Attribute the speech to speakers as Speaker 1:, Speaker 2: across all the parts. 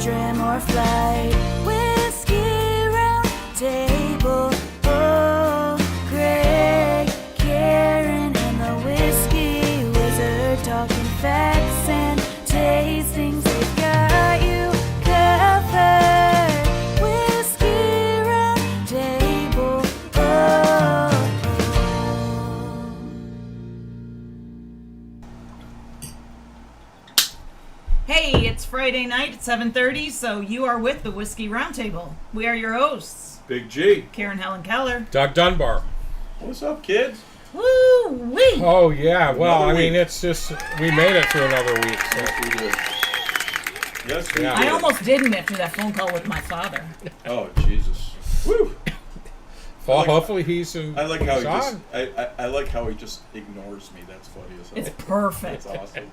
Speaker 1: dream or flight. Whiskey round table. Oh, Greg, Karen, and the whiskey wizard talking facts and tastings. They've got you covered. Whiskey round table. Oh.
Speaker 2: Hey, it's Friday night at 7:30, so you are with the Whiskey Roundtable. We are your hosts,
Speaker 3: Big G.
Speaker 2: Karen Helen Keller.
Speaker 4: Doug Dunbar.
Speaker 3: What's up, kids?
Speaker 2: Woo-wee!
Speaker 4: Oh, yeah. Well,
Speaker 3: Another
Speaker 4: I mean,
Speaker 3: week.
Speaker 4: it's just, we made it through another week. So.
Speaker 3: Yes, we did. Yes, we
Speaker 4: Yeah.
Speaker 3: did.
Speaker 2: I almost didn't after that phone call with my father.
Speaker 3: Oh, Jesus. Woo!
Speaker 4: Well,
Speaker 3: like-
Speaker 4: hopefully he's in.
Speaker 3: I like how
Speaker 4: he's
Speaker 3: he just.
Speaker 4: on.
Speaker 3: I like how he just ignores me. That's funny as hell.
Speaker 2: It's perfect.
Speaker 3: That's awesome.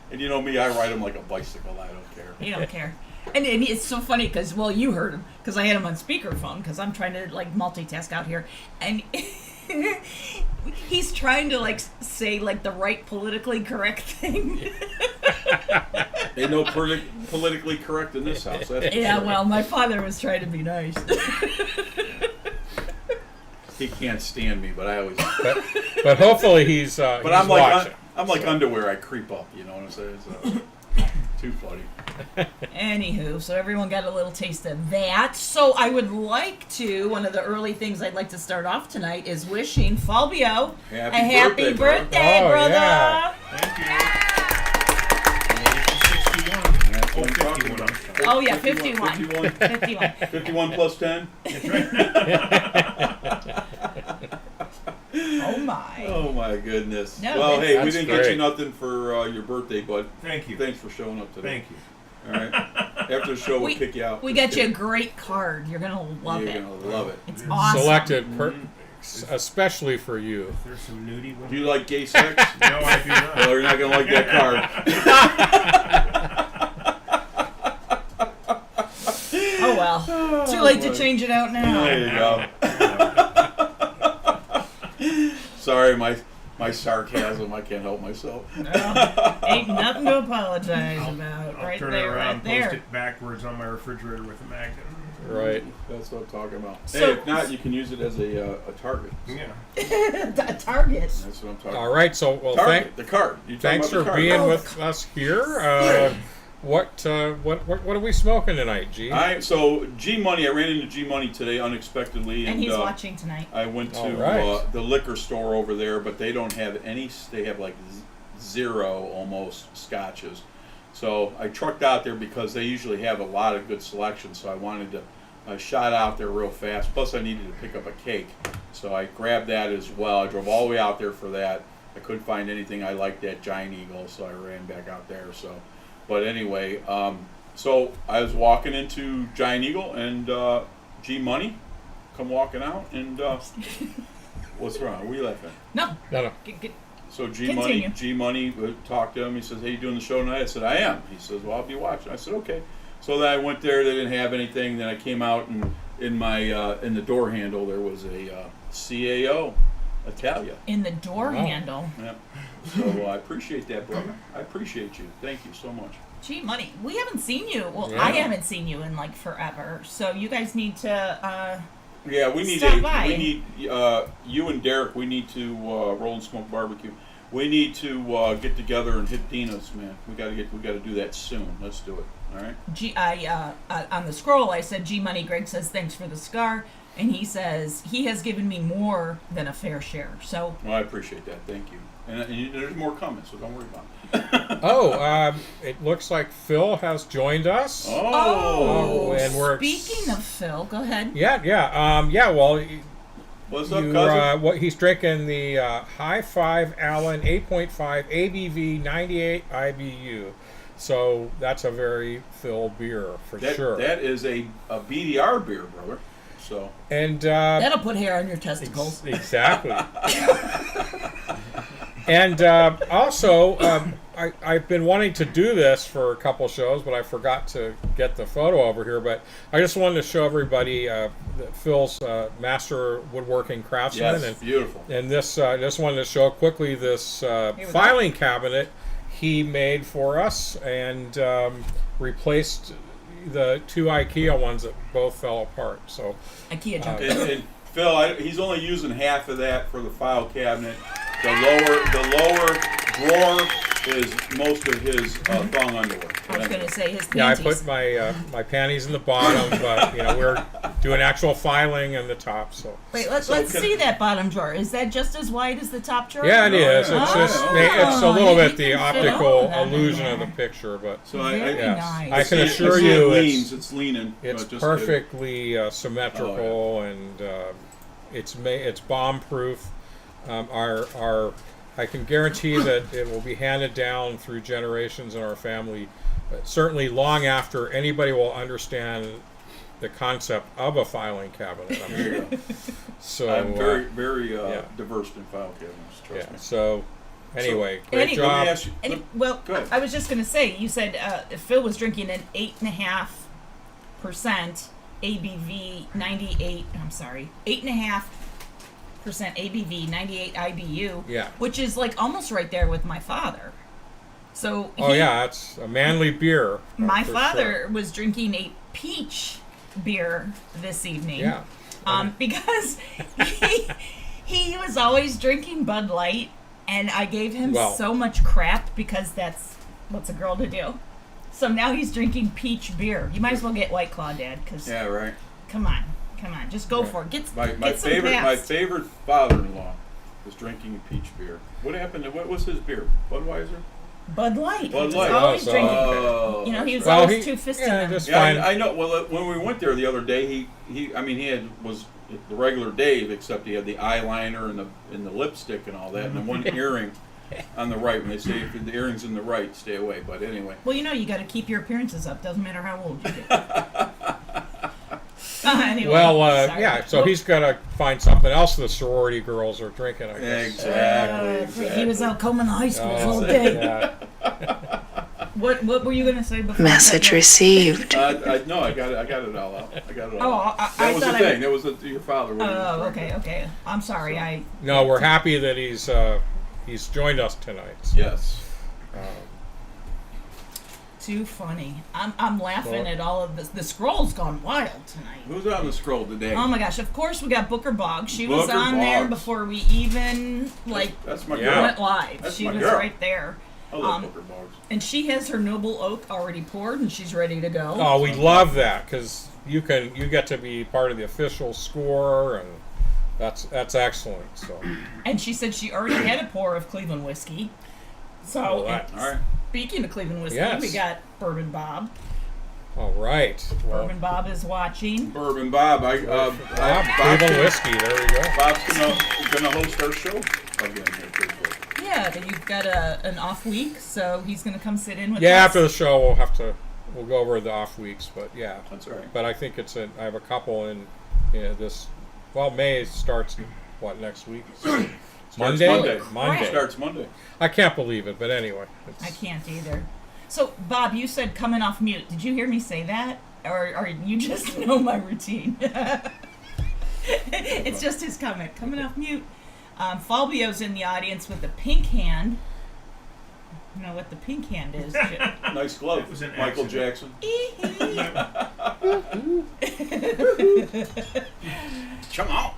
Speaker 3: And you know me, I ride him like a bicycle. I don't care.
Speaker 2: You don't care. And it's so funny because, well, you heard him because I had him on speakerphone because I'm trying to, like, multitask out here. And he's trying to, like, say, like, the right politically correct thing.
Speaker 3: Ain't no politically correct in this house. That's for
Speaker 2: Yeah,
Speaker 3: sure.
Speaker 2: well, my father was trying to be nice.
Speaker 3: He can't stand me, but I always.
Speaker 4: But hopefully he's.
Speaker 3: But
Speaker 4: he's
Speaker 3: I'm like
Speaker 4: watching.
Speaker 3: I'm like underwear. I creep up. You know what I'm saying? So, too funny.
Speaker 2: Anywho, so everyone got a little taste of that. So I would like to, one of the early things I'd like to start off tonight is wishing Fabio a happy birthday,
Speaker 4: Oh,
Speaker 2: brother.
Speaker 4: yeah.
Speaker 5: Thank you.
Speaker 3: That's what I'm
Speaker 5: Oh,
Speaker 3: talking
Speaker 5: 51.
Speaker 3: about.
Speaker 2: Oh, yeah, 51. 51.
Speaker 3: 51 plus 10?
Speaker 2: Oh, my.
Speaker 3: Oh, my goodness.
Speaker 2: No,
Speaker 3: well, hey, we
Speaker 4: that's
Speaker 3: didn't get
Speaker 4: great.
Speaker 3: you nothing for your birthday, bud.
Speaker 5: Thank you.
Speaker 3: Thanks for showing up today.
Speaker 5: Thank you.
Speaker 3: All right. After the show, we'll pick you out.
Speaker 2: We got you a great card. You're going to love
Speaker 3: You're
Speaker 2: it.
Speaker 3: going to love it.
Speaker 2: It's
Speaker 5: Yeah.
Speaker 2: awesome.
Speaker 4: Selected especially for you.
Speaker 5: There's some nudie with
Speaker 3: Do you like gay sex?
Speaker 5: No, I do not.
Speaker 3: Well, you're not going to like that card.
Speaker 2: Oh, well. Too late to
Speaker 3: boy.
Speaker 2: change it out now.
Speaker 3: There you go. Sorry, my sarcasm. I can't help myself.
Speaker 2: No, ain't nothing to apologize about.
Speaker 5: I'll
Speaker 2: Right
Speaker 5: turn
Speaker 2: there,
Speaker 5: it around,
Speaker 2: right there.
Speaker 5: post it backwards on my refrigerator with a magnet.
Speaker 4: Right.
Speaker 3: That's what I'm talking about.
Speaker 2: So-
Speaker 3: Hey, if not, you can use it as a target.
Speaker 5: Yeah.
Speaker 2: A target.
Speaker 3: That's what I'm talking
Speaker 4: All
Speaker 3: about.
Speaker 4: right. So, well,
Speaker 3: Target, the card. You're talking
Speaker 4: thanks
Speaker 3: about
Speaker 4: for
Speaker 3: the card.
Speaker 4: being
Speaker 2: Oh,
Speaker 4: with us here. What are we smoking tonight, G?
Speaker 3: So G Money, I ran into G Money today unexpectedly,
Speaker 2: And he's watching tonight.
Speaker 3: I went to
Speaker 4: All right.
Speaker 3: the liquor store over there, but they don't have any. They have like zero almost scotches. So I trucked out there because they usually have a lot of good selections. So I wanted to shot out there real fast. Plus I needed to pick up a cake, so I grabbed that as well. I drove all the way out there for that. I couldn't find anything I liked at Giant Eagle, so I ran back out there. But anyway, so I was walking into Giant Eagle and G Money come walking out and what's wrong? What are you laughing at?
Speaker 2: No.
Speaker 4: No.
Speaker 3: So
Speaker 2: Continue.
Speaker 3: G Money talked to him. He says, "Hey, you doing the show tonight?" I said, "I am." He says, "Well, I'll be watching." I said, "Okay." So then I went there. They didn't have anything. Then I came out and in my in the door handle there was a CAO Italia.
Speaker 2: In the door
Speaker 4: Wow.
Speaker 2: handle.
Speaker 3: Yeah. So I appreciate that, brother. I appreciate you. Thank you so much.
Speaker 2: Gee, money. We haven't seen you. Well,
Speaker 4: Yeah.
Speaker 2: I haven't seen you in like forever. So you guys need to.
Speaker 3: Yeah, we need
Speaker 2: Stop by.
Speaker 3: you and Derek. We need to roll and smoke barbecue. We need to get together and hit Dina's, man. We got to do that soon. Let's do it. All right.
Speaker 2: On the scroll, I said, G Money. Greg says thanks for the cigar, and he says he has given me more than a fair share. So
Speaker 3: Well, I appreciate that. Thank you. And there's more coming, so don't worry about it.
Speaker 4: It looks like Phil has joined us.
Speaker 3: Oh.
Speaker 4: and we're
Speaker 2: speaking of Phil, go ahead.
Speaker 4: Yeah. Well,
Speaker 3: What's up, cousin?
Speaker 4: he's drinking the High Five Allen 8.5 ABV 98 IBU. So that's a very Phil beer for sure.
Speaker 3: That is a BDR beer, brother. So.
Speaker 4: And
Speaker 2: That'll put hair on your testicles.
Speaker 4: exactly. And also, I've been wanting to do this for a couple shows, but I forgot to get the photo over here. But I just wanted to show everybody that Phil's master woodworking craftsman.
Speaker 3: Yes,
Speaker 4: and,
Speaker 3: beautiful.
Speaker 4: And this, just wanted to show quickly this
Speaker 2: we
Speaker 4: filing cabinet he made for us and replaced, the two IKEA ones that both fell apart. So
Speaker 2: IKEA junk.
Speaker 3: And Phil, he's only using half of that for the file cabinet. The lower drawer is most of his thong underwear.
Speaker 2: I was going to say his panties.
Speaker 4: yeah, I put my panties in the bottom, but we're doing actual filing in the top. So
Speaker 2: Wait, let's see that bottom drawer. Is that just as wide as the top drawer?
Speaker 4: yeah, it is.
Speaker 3: yeah.
Speaker 4: It's just
Speaker 2: Oh,
Speaker 4: it's a little
Speaker 2: you
Speaker 4: bit the
Speaker 2: can fit all
Speaker 4: optical
Speaker 2: of that in
Speaker 4: illusion
Speaker 2: there.
Speaker 4: of the picture, but
Speaker 3: So
Speaker 2: Very
Speaker 4: yes.
Speaker 2: nice.
Speaker 4: I can
Speaker 3: see it-
Speaker 4: assure
Speaker 3: see it
Speaker 4: you
Speaker 3: leans, it's leaning.
Speaker 4: it's
Speaker 3: but just
Speaker 4: perfectly symmetrical and it's bomb proof. I can guarantee that it will be handed down through generations in our family, certainly long after anybody will understand the concept of a filing cabinet. I'm sure. So
Speaker 3: I'm very, very
Speaker 4: yeah.
Speaker 3: diverse in file cabinets. Trust
Speaker 4: yeah.
Speaker 3: me.
Speaker 4: So anyway, great
Speaker 2: Let me
Speaker 4: job.
Speaker 3: ask you-
Speaker 2: Well,
Speaker 3: Go ahead.
Speaker 2: I was just going to say, you said Phil was drinking an 8.5% ABV 98. I'm sorry, 8.5% ABV 98 IBU.
Speaker 4: Yeah.
Speaker 2: Which is like almost right there with my father. So
Speaker 4: Oh yeah, it's a manly beer.
Speaker 2: my
Speaker 4: for
Speaker 2: father
Speaker 4: sure.
Speaker 2: was drinking a peach beer this evening.
Speaker 4: Yeah.
Speaker 2: Because he was always drinking Bud Light, and I gave him
Speaker 4: Well-
Speaker 2: so much crap because that's what's a girl to do. So now he's drinking peach beer. You might as well get White Claw, Dad, because
Speaker 3: Yeah, right.
Speaker 2: come on, just go for it. Get
Speaker 3: My
Speaker 2: some
Speaker 3: favorite
Speaker 2: past.
Speaker 3: father-in-law was drinking peach beer. What happened to what was his beer? Budweiser?
Speaker 2: Bud Light.
Speaker 3: Bud
Speaker 2: He was
Speaker 3: Light.
Speaker 2: always
Speaker 4: Oh,
Speaker 2: drinking.
Speaker 3: Oh,
Speaker 2: You know, he was
Speaker 4: Well,
Speaker 2: always
Speaker 4: he-
Speaker 2: two-fisting
Speaker 4: yeah,
Speaker 2: them.
Speaker 4: just-
Speaker 3: Yeah,
Speaker 4: fine.
Speaker 3: I know. Well, when we went there the other day, he was the regular Dave, except he had the eyeliner and the lipstick and all that, and the one earring on the right. When they say if the earring's in the right, stay away. But anyway.
Speaker 2: Well, you know, you got to keep your appearances up. Doesn't matter how old you get. Anyway,
Speaker 4: Well,
Speaker 2: sorry.
Speaker 4: yeah. So he's got to find something else the sorority girls are drinking. I guess.
Speaker 3: Exactly.
Speaker 2: He was out combing the high schools
Speaker 4: Oh,
Speaker 2: all day.
Speaker 4: yeah.
Speaker 2: What were you gonna say before?
Speaker 6: Message received.
Speaker 3: No, I got it all out. I got it all
Speaker 2: Oh,
Speaker 3: out.
Speaker 2: I
Speaker 3: That was the
Speaker 2: thought I-
Speaker 3: thing. That was your father. when he was
Speaker 2: Oh,
Speaker 3: drinking.
Speaker 2: okay. I'm sorry.
Speaker 3: So-
Speaker 4: No, we're happy that he's joined us tonight. So,
Speaker 3: Yes.
Speaker 2: Too funny. I'm laughing
Speaker 4: Well-
Speaker 2: at all of this. The scroll's gone wild tonight.
Speaker 3: Who's on the scroll today?
Speaker 2: Oh my gosh! Of course we got Booker Boggs. She was
Speaker 3: Booker
Speaker 2: on there
Speaker 3: Boggs.
Speaker 2: before we even
Speaker 3: That's my
Speaker 4: Yeah.
Speaker 3: girl.
Speaker 2: went live.
Speaker 3: That's
Speaker 2: She
Speaker 3: my
Speaker 2: was
Speaker 3: girl.
Speaker 2: right there,
Speaker 3: I love Booker Boggs.
Speaker 2: and she has her Noble Oak already poured, and she's ready to go.
Speaker 4: Oh, we love that because you get to be part of the official score, and that's excellent. So,
Speaker 2: And she said she already had a pour of Cleveland whiskey. So,
Speaker 4: Well, that-
Speaker 3: All right.
Speaker 2: speaking of Cleveland whiskey,
Speaker 4: Yes.
Speaker 2: we got Bourbon Bob.
Speaker 4: all right. Well,
Speaker 2: Bourbon Bob is watching.
Speaker 3: Bourbon Bob.
Speaker 4: Cleveland whiskey. There we go.
Speaker 3: Bob's gonna host our show again here pretty quick.
Speaker 2: Yeah, but you've got an off week, so he's going to come sit in with
Speaker 4: Yeah,
Speaker 2: us.
Speaker 4: after the show we'll go over the off weeks, but yeah.
Speaker 3: That's all right.
Speaker 4: But I think I have a couple in this. Well, May starts next week?
Speaker 3: Starts
Speaker 4: Monday.
Speaker 3: Monday. Starts Monday.
Speaker 4: I can't believe it, but anyway.
Speaker 2: I can't either. So, Bob, you said coming off mute. Did you hear me say that? Or you just know my routine? It's just his comment. Coming off mute. Falbio's in the audience with the pink hand. You know what the pink hand is, Jim.
Speaker 3: Nice glove.
Speaker 5: It was an
Speaker 3: Michael
Speaker 5: accident.
Speaker 3: Jackson. Come on.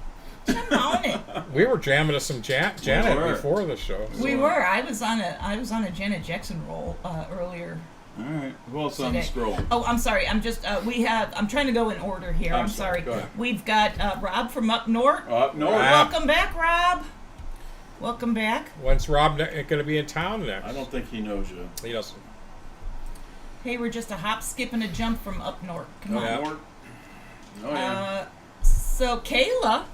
Speaker 2: Come on it.
Speaker 4: We were jamming to some Janet
Speaker 3: were.
Speaker 4: before the show.
Speaker 2: We were. I was on a Janet Jackson roll earlier.
Speaker 3: All right. Who else on the
Speaker 2: today.
Speaker 3: scroll?
Speaker 2: Oh, I'm sorry. I'm just I'm trying to go in order here.
Speaker 3: I'm
Speaker 2: I'm
Speaker 3: sorry.
Speaker 2: sorry.
Speaker 3: Go ahead.
Speaker 2: We've got Rob from up north.
Speaker 3: Up north.
Speaker 4: Wow.
Speaker 2: Welcome back, Rob. Welcome back.
Speaker 4: When's Rob going to be in town next?
Speaker 3: I don't think he knows you.
Speaker 4: He doesn't.
Speaker 2: Hey, we're just a hop, skip, and a jump from up north. Come
Speaker 3: Up
Speaker 2: on.
Speaker 4: Yeah.
Speaker 3: north. Oh yeah.
Speaker 2: So Kayla's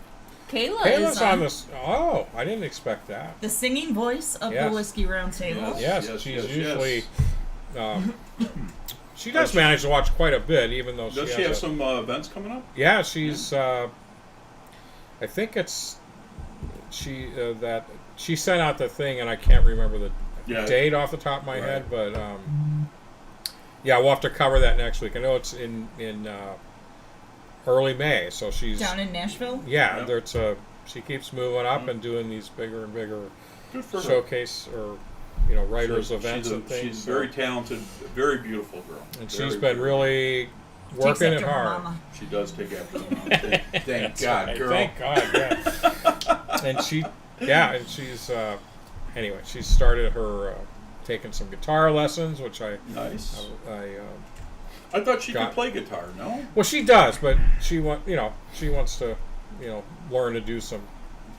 Speaker 4: Kayla's on this. Oh, I didn't expect that.
Speaker 2: the singing voice of
Speaker 4: Yes.
Speaker 2: the Whiskey Roundtable.
Speaker 3: Yes.
Speaker 4: Yes,
Speaker 3: yes,
Speaker 4: she's
Speaker 3: yes,
Speaker 4: usually.
Speaker 3: yes.
Speaker 4: She does manage to watch quite a bit, even though
Speaker 3: Does
Speaker 4: she
Speaker 3: she
Speaker 4: has
Speaker 3: have
Speaker 4: a,
Speaker 3: some events coming up?
Speaker 4: Yeah, she's. I think it's that she sent out the thing, and I can't remember the
Speaker 3: Yeah.
Speaker 4: date off the top of my
Speaker 3: Right.
Speaker 4: head, but yeah, we'll have to cover that next week. I know it's in early May, so she's
Speaker 2: Down in Nashville.
Speaker 4: yeah.
Speaker 3: Yeah.
Speaker 4: There's she keeps moving up and doing these bigger and bigger
Speaker 3: Good for her.
Speaker 4: showcase or writers events
Speaker 3: she's
Speaker 4: and things.
Speaker 3: She's
Speaker 4: so-
Speaker 3: very talented, very beautiful girl.
Speaker 4: and
Speaker 3: Very,
Speaker 4: she's been
Speaker 3: very-
Speaker 4: really
Speaker 2: Takes
Speaker 4: working it
Speaker 2: after her
Speaker 4: hard.
Speaker 2: mama.
Speaker 3: She does take after her mom. Thank God,
Speaker 4: Right,
Speaker 3: girl.
Speaker 4: Thank God, yeah. and she's anyway. She started her taking some guitar lessons, which
Speaker 3: Nice.
Speaker 4: I
Speaker 3: I thought she
Speaker 4: got-
Speaker 3: could play guitar. No.
Speaker 4: well, she does, but she wants to learn to do some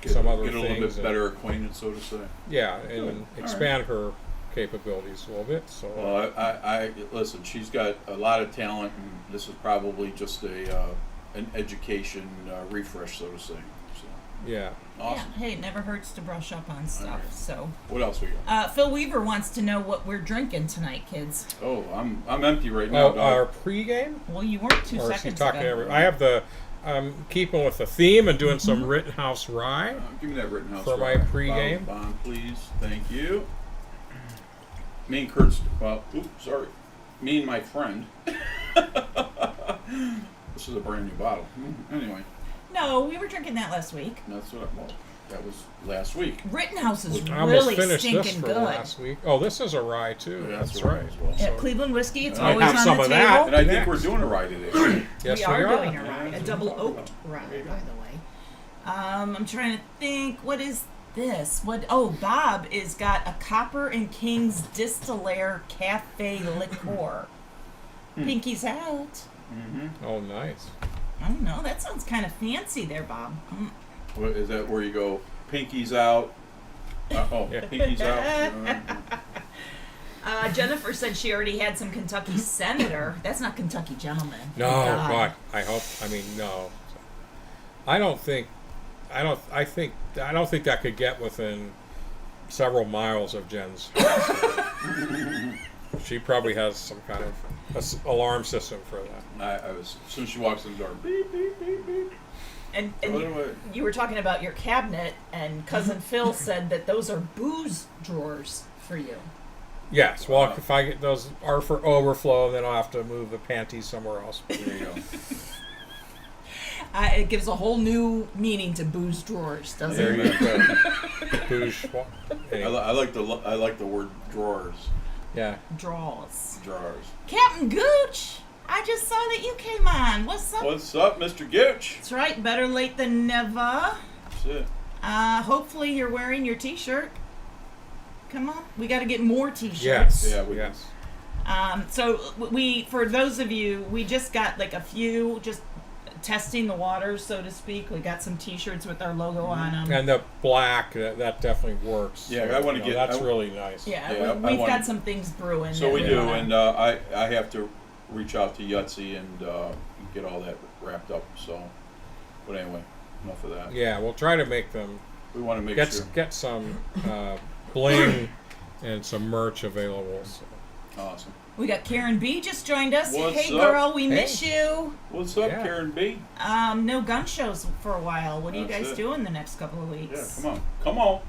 Speaker 4: other
Speaker 3: Get a little
Speaker 4: things
Speaker 3: bit better acquainted, so to say.
Speaker 4: Yeah, and
Speaker 3: Good. All
Speaker 4: expand her capabilities a little bit. So
Speaker 3: Well, I listen. She's got a lot of talent, and this is probably just an education refresh, so to say. So,
Speaker 4: yeah.
Speaker 3: awesome.
Speaker 2: Yeah, hey, it never hurts to brush up on stuff.
Speaker 3: Alright.
Speaker 2: So,
Speaker 3: What else we got?
Speaker 2: Phil Weaver wants to know what we're drinking tonight, kids.
Speaker 3: Oh, I'm empty right now.
Speaker 4: Oh, our
Speaker 3: dog.
Speaker 4: pregame,
Speaker 2: Well, you weren't 2
Speaker 4: or is he
Speaker 2: seconds
Speaker 4: talking to
Speaker 2: ago.
Speaker 4: every? I have I'm keeping with the theme and doing some Rittenhouse Rye.
Speaker 3: Give me that Rittenhouse
Speaker 4: For my
Speaker 3: Rye.
Speaker 4: pregame?
Speaker 3: Bond, please. Thank you. Me and Kurt's. Well, oops, sorry. Me and my friend. This is a brand new bottle. Anyway,
Speaker 2: No, we were drinking that last week.
Speaker 3: that's what. Well, that was last week.
Speaker 2: Rittenhouse is
Speaker 4: I almost
Speaker 2: really
Speaker 4: finished this
Speaker 2: stinking
Speaker 4: for
Speaker 2: good.
Speaker 4: last week. Oh, this is a rye too.
Speaker 3: Yeah,
Speaker 4: That's
Speaker 3: a rye
Speaker 4: right.
Speaker 3: as well.
Speaker 2: Yeah,
Speaker 3: So-
Speaker 2: Cleveland whiskey, it's
Speaker 4: I
Speaker 2: always
Speaker 4: have
Speaker 2: on
Speaker 4: some
Speaker 2: the
Speaker 4: of
Speaker 2: table.
Speaker 4: that.
Speaker 3: And I think
Speaker 4: Next.
Speaker 3: we're doing a rye today.
Speaker 4: Yes,
Speaker 2: we are doing a
Speaker 3: Yeah,
Speaker 2: rye, a
Speaker 3: that's
Speaker 2: double
Speaker 3: what I'm
Speaker 2: oaked
Speaker 3: talking
Speaker 2: rye,
Speaker 3: about. There you
Speaker 2: by
Speaker 3: go.
Speaker 2: the way. I'm trying to think, what is this? Oh, Bob is got a Copper and King's Distillare Cafe Liqueur. Pinky's out.
Speaker 4: Oh, nice.
Speaker 2: I don't know. That sounds kind of fancy there, Bob.
Speaker 3: What, is that where you go? Pinky's out. Pinky's out.
Speaker 2: Jennifer said she already had some Kentucky Senator. That's not Kentucky Gentleman.
Speaker 4: No,
Speaker 2: Thank
Speaker 4: God. I hope. I mean, no. I don't think that could get within several miles of Jen's house. She probably has some kind of alarm system for that.
Speaker 3: I was as soon as she walks in the door. Beep beep beep beep.
Speaker 2: And
Speaker 3: Throw it away.
Speaker 2: you were talking about your cabinet, and Cousin Phil said that those are booze drawers for you.
Speaker 4: Yes. Well, if I get those are for overflow, then I'll have to move the panties somewhere else.
Speaker 3: There you go.
Speaker 2: It gives a whole new meaning to booze drawers, doesn't
Speaker 4: There
Speaker 2: it?
Speaker 4: you go. Boosh. Anyway,
Speaker 3: I like the word drawers.
Speaker 4: yeah.
Speaker 2: Draws.
Speaker 3: Drawers.
Speaker 2: Captain Gooch, I just saw that you came on. What's up?
Speaker 3: What's up, Mr. Gooch?
Speaker 2: That's right. Better late than never.
Speaker 3: That's it.
Speaker 2: Hopefully you're wearing your T-shirt. Come on, we got to get more T-shirts.
Speaker 4: Yes.
Speaker 3: Yeah, we-
Speaker 4: yes.
Speaker 2: So for those of you, we just got like a few, just testing the waters, so to speak. We got some T-shirts with our logo on them.
Speaker 4: And the black, that definitely works.
Speaker 3: Yeah, I wanna
Speaker 4: You know,
Speaker 3: get-
Speaker 4: That's really nice.
Speaker 2: Yeah,
Speaker 3: Yeah,
Speaker 2: we've
Speaker 3: I
Speaker 2: got
Speaker 3: want-
Speaker 2: some things brewing.
Speaker 3: So
Speaker 2: that
Speaker 3: we
Speaker 2: we
Speaker 3: do,
Speaker 2: wanna-
Speaker 3: and I have to reach out to Yahtzee and get all that wrapped up. So, but anyway, enough of that.
Speaker 4: Yeah, we'll try to make them
Speaker 3: We want to make
Speaker 4: get
Speaker 3: sure.
Speaker 4: get some bling and some merch available. So.
Speaker 3: Awesome.
Speaker 2: We got Karen B just joined us.
Speaker 3: What's
Speaker 2: Hey
Speaker 3: up?
Speaker 2: girl, we
Speaker 4: Hey.
Speaker 2: miss you.
Speaker 3: What's up,
Speaker 4: Yeah.
Speaker 3: Karen B?
Speaker 2: No gun shows for a while. What are you
Speaker 3: That's
Speaker 2: guys
Speaker 3: it.
Speaker 2: doing the next couple of
Speaker 3: Yeah,
Speaker 2: weeks?
Speaker 3: come on, come on,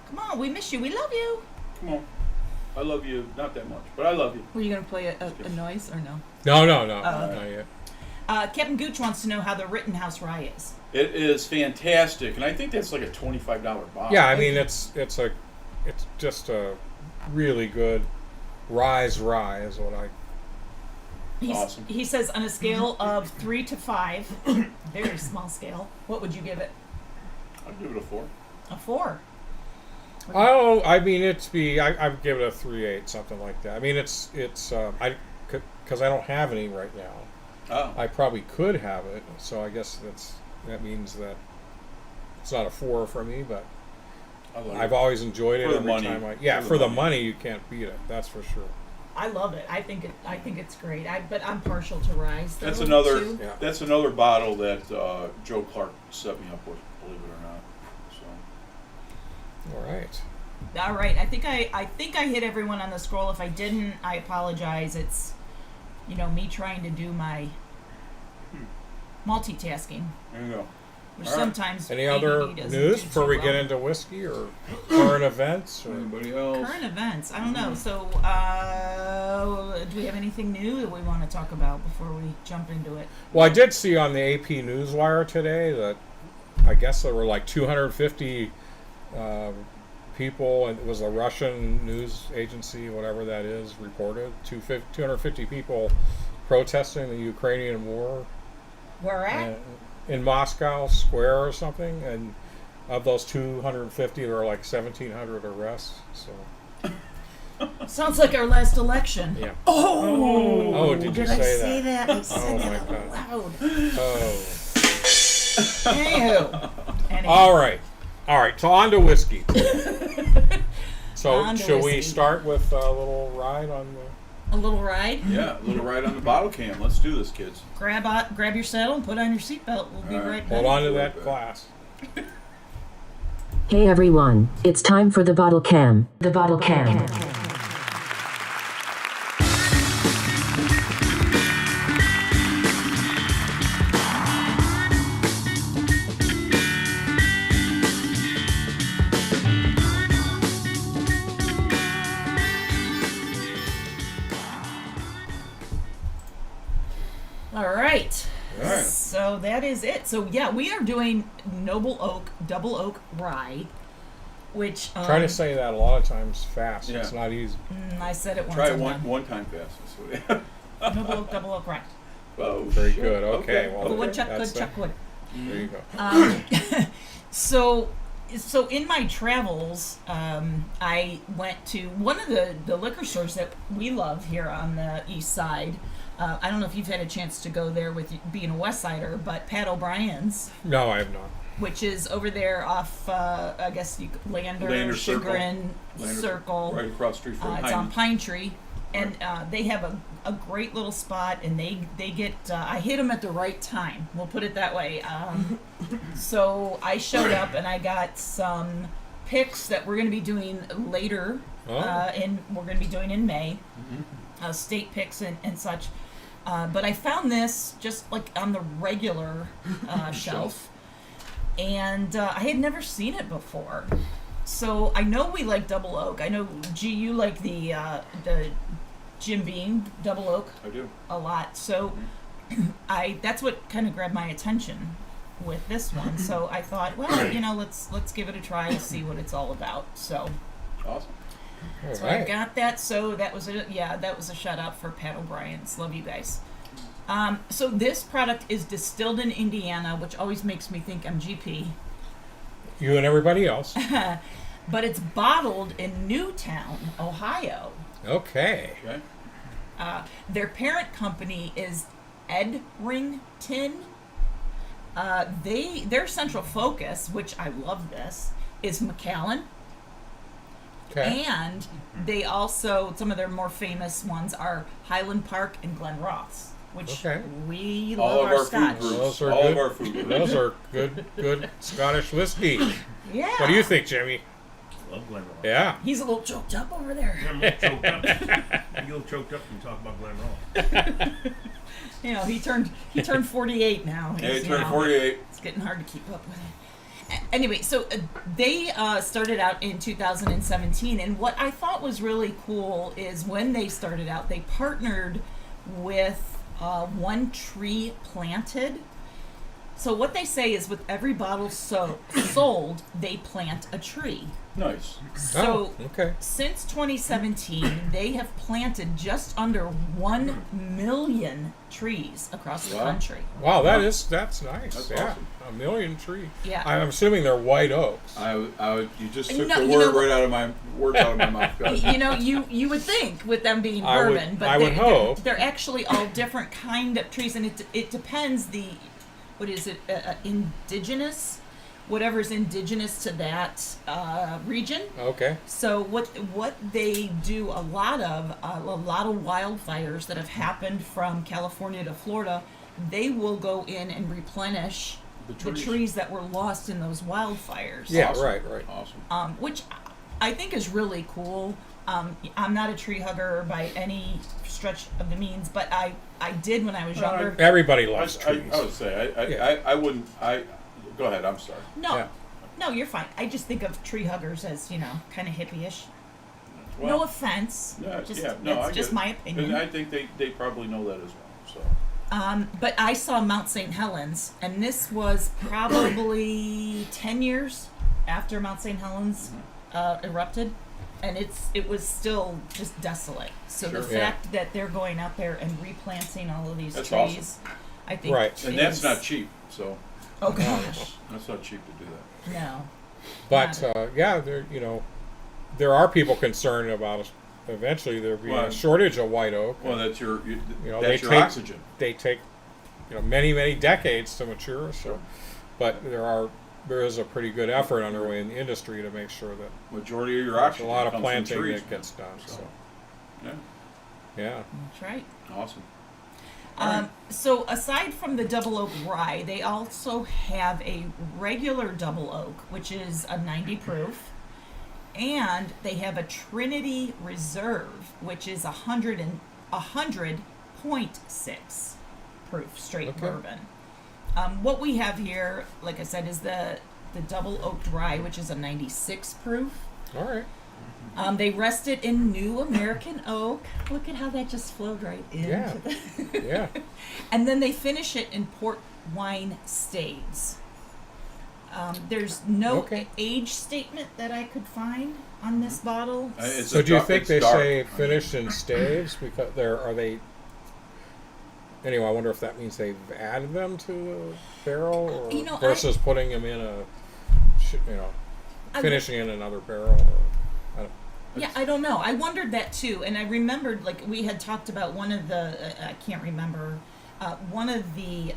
Speaker 2: Come on, we miss you. We love you.
Speaker 3: come on. I love you, not that much, but I love you.
Speaker 2: Were you gonna play a noise or no?
Speaker 4: No,
Speaker 2: Oh,
Speaker 4: not yet.
Speaker 2: Captain Gooch wants to know how the Rittenhouse Rye is.
Speaker 3: It is fantastic, and I think that's like a $25 bottle.
Speaker 4: Yeah, I mean it's just a really good rye is what I.
Speaker 3: Awesome.
Speaker 2: He says on a scale of 3 to 5, very small scale, what would you give it?
Speaker 3: I'd give it a 4.
Speaker 2: A 4.
Speaker 4: Oh, I mean I'd give it a 3.8, something like that. I mean it's because I don't have any right now.
Speaker 3: Oh,
Speaker 4: I probably could have it, so I guess that means that it's not a 4 for me, but
Speaker 3: I love
Speaker 4: I've
Speaker 3: it.
Speaker 4: always enjoyed it
Speaker 3: For the
Speaker 4: every
Speaker 3: money.
Speaker 4: time
Speaker 3: For
Speaker 4: for
Speaker 3: the
Speaker 4: the
Speaker 3: money.
Speaker 4: money you can't beat it, that's for sure.
Speaker 2: I love it. I think it's great. But I'm partial to rye. So
Speaker 3: That's another.
Speaker 2: too.
Speaker 4: Yeah.
Speaker 3: That's another bottle that Joe Clark set me up with. Believe it or not. So.
Speaker 4: All right.
Speaker 2: All right. I think I hit everyone on the scroll. If I didn't, I apologize. It's me trying to do my multitasking,
Speaker 3: There you go.
Speaker 2: which
Speaker 3: All right.
Speaker 2: sometimes
Speaker 4: Any other
Speaker 2: ADD doesn't
Speaker 4: news
Speaker 2: do
Speaker 4: before
Speaker 2: too
Speaker 4: we
Speaker 2: well.
Speaker 4: get into whiskey or current events? Or?
Speaker 3: Anybody else?
Speaker 2: Current events. I don't know. So, do we have anything new that we want to talk about before we jump into it?
Speaker 4: Well, I did see on the AP Newswire today that I guess there were like 250 people, and it was a Russian news agency, whatever that is, reported 250 people protesting the Ukrainian war
Speaker 2: Where at?
Speaker 4: in Moscow Square or something, and of those 250, there were like 1,700 arrests. So
Speaker 2: Sounds like our last election.
Speaker 4: yeah.
Speaker 2: Oh,
Speaker 4: did you
Speaker 2: I
Speaker 4: say
Speaker 2: say that? I said
Speaker 4: Oh,
Speaker 2: that
Speaker 4: my
Speaker 2: out
Speaker 4: God.
Speaker 2: loud.
Speaker 4: Oh.
Speaker 2: Anywho.
Speaker 4: All right. So on to whiskey. So
Speaker 2: On to
Speaker 4: shall we
Speaker 2: whiskey.
Speaker 4: start with a little ride on the?
Speaker 2: A little ride.
Speaker 3: Yeah, a little ride on the bottle cam. Let's do this, kids.
Speaker 2: Grab your saddle and put on your seatbelt. We'll be
Speaker 3: All right.
Speaker 2: right
Speaker 4: Hold
Speaker 2: back.
Speaker 4: on to that glass.
Speaker 6: Hey everyone, it's time for the bottle cam. The bottle cam.
Speaker 2: All right.
Speaker 3: All right.
Speaker 2: So that is it. So yeah, we are doing Double Oak Rye, which
Speaker 4: Try to say that a lot of times fast.
Speaker 3: Yeah.
Speaker 4: It's not easy.
Speaker 2: I said it once.
Speaker 3: Try it
Speaker 2: I'm
Speaker 3: one time fast.
Speaker 2: done. Noble Oak Double Oak Rye.
Speaker 3: Oh,
Speaker 4: Very
Speaker 3: shit.
Speaker 4: good. Okay. Well,
Speaker 2: Good wood,
Speaker 4: okay,
Speaker 2: chuck
Speaker 4: that's
Speaker 2: good, chuck wood.
Speaker 4: There you go.
Speaker 2: So in my travels, I went to one of the liquor stores that we love here on the east side. I don't know if you've had a chance to go there with being a West Sider, but Pat O'Brien's,
Speaker 4: No, I have not.
Speaker 2: which is over there off, I guess, Lander
Speaker 3: Circle.
Speaker 2: Chagrin
Speaker 3: Lander-
Speaker 2: Circle.
Speaker 3: Right across the street from
Speaker 2: It's on
Speaker 3: Heinz.
Speaker 2: Pine Tree, and they have a great little spot, and they get I hit them at the right time. We'll put it that way. So I showed up and I got some picks that we're going to be doing later,
Speaker 4: Oh.
Speaker 2: and we're going to be doing in May, state picks and such. But I found this just like on the regular shelf, and I had never seen it before. So I know we like Double Oak. I know, G, you like the Jim Beam Double Oak
Speaker 3: I do.
Speaker 2: a lot. So that's what kind of grabbed my attention with this one. So I thought, well, let's give it a try and see what it's all about. So
Speaker 3: Awesome.
Speaker 4: All
Speaker 2: so I
Speaker 4: right.
Speaker 2: got that. So that was a shout out for Pat O'Brien's. Love you guys. So this product is distilled in Indiana, which always makes me think MGP.
Speaker 4: You and everybody else.
Speaker 2: But it's bottled in Newtown, Ohio.
Speaker 4: Okay.
Speaker 3: Okay.
Speaker 2: Their parent company is Edrington. Their central focus, which I love this, is Macallan.
Speaker 4: Okay.
Speaker 2: And they also, some of their more famous ones are Highland Park and Glen Ross, which
Speaker 4: Okay.
Speaker 2: we
Speaker 3: All
Speaker 2: love
Speaker 3: of
Speaker 2: our
Speaker 3: our
Speaker 2: scotch.
Speaker 3: food groups.
Speaker 4: Those are
Speaker 3: All
Speaker 4: good.
Speaker 3: of our food groups.
Speaker 4: Those are good Scottish whiskey.
Speaker 2: Yeah.
Speaker 4: What do you think, Jimmy?
Speaker 5: Love Glen Ross.
Speaker 4: Yeah.
Speaker 2: He's a little choked up over there.
Speaker 5: I'm a little choked up. I'm a little choked up when you talk about Glen Ross.
Speaker 2: He turned 48 now.
Speaker 3: Yeah, he
Speaker 2: He's,
Speaker 3: turned 48.
Speaker 2: It's getting hard to keep up with it. Anyway, so they started out in 2017, and what I thought was really cool is when they started out, they partnered with One Tree Planted. So what they say is with every bottle sold, they plant a tree.
Speaker 3: Nice.
Speaker 2: So
Speaker 4: Oh, okay.
Speaker 2: since 2017, they have planted just under 1 million trees across the
Speaker 3: Wow.
Speaker 2: country.
Speaker 4: Wow, that's nice.
Speaker 3: That's
Speaker 4: yeah.
Speaker 3: awesome.
Speaker 4: 1 million trees.
Speaker 2: Yeah.
Speaker 4: I'm assuming they're white oaks.
Speaker 3: You just took
Speaker 2: No,
Speaker 3: the
Speaker 2: you
Speaker 3: word
Speaker 2: know-
Speaker 3: right out of my mouth. Go ahead.
Speaker 2: You would think with them being
Speaker 4: I would-
Speaker 2: bourbon, but
Speaker 4: I would hope.
Speaker 2: they're actually all different kind of trees, and it depends what is it, indigenous, whatever's indigenous to that region.
Speaker 4: Okay.
Speaker 2: So what they do a lot of wildfires that have happened from California to Florida, they will go in and replenish the trees that were lost in those wildfires.
Speaker 4: Yeah,
Speaker 3: Awesome.
Speaker 4: right.
Speaker 3: Awesome.
Speaker 2: Which I think is really cool. I'm not a tree hugger by any stretch of the means, but I did when I was younger.
Speaker 4: Everybody
Speaker 3: I,
Speaker 4: loves
Speaker 3: I,
Speaker 4: trees.
Speaker 3: I would say
Speaker 4: Yeah.
Speaker 3: I wouldn't. Go ahead. I'm sorry.
Speaker 2: No,
Speaker 4: Yeah.
Speaker 2: you're fine. I just think of tree huggers as kind of hippie-ish.
Speaker 3: Well,
Speaker 2: No offense.
Speaker 3: Yeah,
Speaker 2: Just,
Speaker 3: yeah, no,
Speaker 2: that's
Speaker 3: I
Speaker 2: just
Speaker 3: get it.
Speaker 2: my opinion.
Speaker 3: And I think they probably know that as well. So
Speaker 2: But I saw Mount St. Helens, and this was probably 10 years after Mount St. Helens erupted. and it was still just desolate. So the
Speaker 3: Sure.
Speaker 4: Yeah.
Speaker 2: fact that they're going out there and replanting all of these
Speaker 3: That's
Speaker 2: trees, I think,
Speaker 4: Right.
Speaker 3: And that's
Speaker 2: is-
Speaker 3: not cheap, so
Speaker 2: Oh gosh,
Speaker 3: that's not cheap to do that.
Speaker 2: no.
Speaker 4: But
Speaker 2: Got
Speaker 4: yeah, there are people concerned about eventually there being
Speaker 3: Well,
Speaker 4: a shortage of white oak.
Speaker 3: Well, that's your
Speaker 4: know,
Speaker 3: that's
Speaker 4: they
Speaker 3: your
Speaker 4: take-
Speaker 3: oxygen.
Speaker 4: They take many decades to mature. So, but there is a pretty good effort underway in the industry to make sure that
Speaker 3: Majority of your
Speaker 4: there's a
Speaker 3: oxygen
Speaker 4: lot of
Speaker 3: comes
Speaker 4: planting
Speaker 3: from trees,
Speaker 4: that gets done.
Speaker 3: So,
Speaker 4: So
Speaker 3: yeah,
Speaker 4: yeah,
Speaker 2: That's right.
Speaker 3: awesome.
Speaker 2: So aside from the double oak rye, they also have a regular double oak, which is a 90 proof, and they have a Trinity Reserve, which is 100.6 proof straight
Speaker 4: Okay.
Speaker 2: bourbon. What we have here, like I said, is the double oak rye, which is a 96 proof.
Speaker 4: all right.
Speaker 2: They rest it in new American oak. Look at how that just flowed right into
Speaker 4: Yeah.
Speaker 2: the
Speaker 4: Yeah,
Speaker 2: and then they finish it in port wine staves. There's no
Speaker 4: Okay.
Speaker 2: age statement that I could find on this bottle.
Speaker 3: It's
Speaker 4: so
Speaker 3: a
Speaker 4: do you
Speaker 3: dark-
Speaker 4: think
Speaker 3: it's
Speaker 4: they
Speaker 3: dark.
Speaker 4: say finished in staves because are they? Anyway, I wonder if that means they've added them to the barrel, or
Speaker 2: You know,
Speaker 4: versus putting them in a,
Speaker 2: I-
Speaker 4: finishing in another barrel. I don't,
Speaker 2: Yeah, I don't know. I wondered that too, and I remembered like we had talked about one of the I can't remember one of the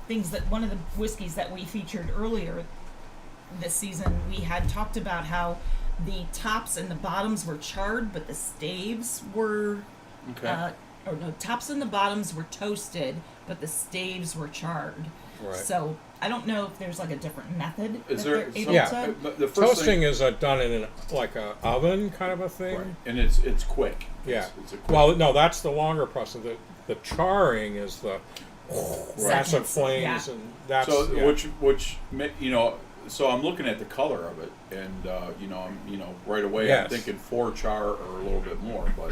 Speaker 2: things that one of the whiskeys that we featured earlier this season. We had talked about how the tops and the bottoms were charred, but the staves were
Speaker 3: Okay.
Speaker 2: or no, tops and the bottoms were toasted, but the staves were charred.
Speaker 4: Right.
Speaker 2: So I don't know if there's like a different method
Speaker 3: Is
Speaker 2: that
Speaker 3: there?
Speaker 2: they're able
Speaker 4: Yeah.
Speaker 2: to.
Speaker 3: But the first
Speaker 4: Toasting
Speaker 3: thing,
Speaker 4: is done in like a oven kind of a thing.
Speaker 3: right, and it's quick.
Speaker 4: Yeah.
Speaker 3: It's a quick.
Speaker 4: Well, no, that's the longer process. The charring is the massive
Speaker 2: Seconds,
Speaker 4: flames,
Speaker 2: yeah.
Speaker 4: and that's
Speaker 3: so
Speaker 4: yeah.
Speaker 3: which so I'm looking at the color of it, and I'm right away I'm
Speaker 4: Yes.
Speaker 3: thinking 4 char or a little bit more, but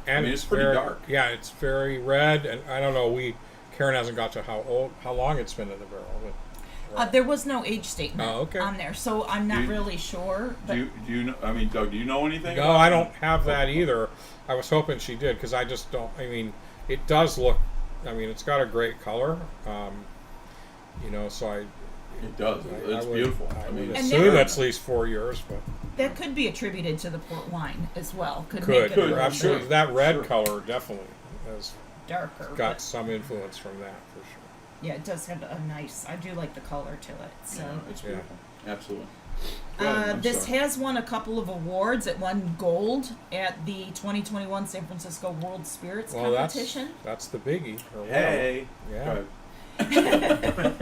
Speaker 4: and
Speaker 3: mean, it's pretty
Speaker 4: very,
Speaker 3: dark.
Speaker 4: Yeah, it's very red, and I don't know. Karen hasn't got to how long it's been in the barrel. But,
Speaker 2: There was no age statement
Speaker 4: Oh, okay.
Speaker 2: on there, so I'm not
Speaker 3: Do you-
Speaker 2: really sure. But
Speaker 3: do you know? I mean, Doug, do you know anything?
Speaker 4: no,
Speaker 3: about
Speaker 4: I
Speaker 3: it?
Speaker 4: don't have that either. I was hoping she did because I just don't. I mean, it does look. I mean, it's got a great color. So
Speaker 3: It does. It's
Speaker 4: would-
Speaker 3: beautiful.
Speaker 4: I
Speaker 3: I mean,
Speaker 4: would
Speaker 2: And
Speaker 4: assume
Speaker 2: there-
Speaker 4: that's at least 4 years, but
Speaker 2: that could be attributed to the port wine as well. Could make
Speaker 4: could
Speaker 2: it a little
Speaker 4: absolutely
Speaker 2: bit
Speaker 4: that red
Speaker 3: Sure.
Speaker 4: color definitely has
Speaker 2: darker.
Speaker 4: got
Speaker 2: but
Speaker 4: some influence from that for sure.
Speaker 2: yeah, it does have a nice. I do like the color to it. So.
Speaker 3: it's
Speaker 4: Yeah.
Speaker 3: beautiful. Absolutely. Go ahead, I'm
Speaker 2: This
Speaker 3: sorry.
Speaker 2: has won a couple of awards. It won gold at the 2021 San Francisco World Spirits
Speaker 4: Well,
Speaker 2: competition.
Speaker 4: that's the biggie. Or one of them.
Speaker 3: Hey.
Speaker 4: Yeah.
Speaker 3: Go ahead.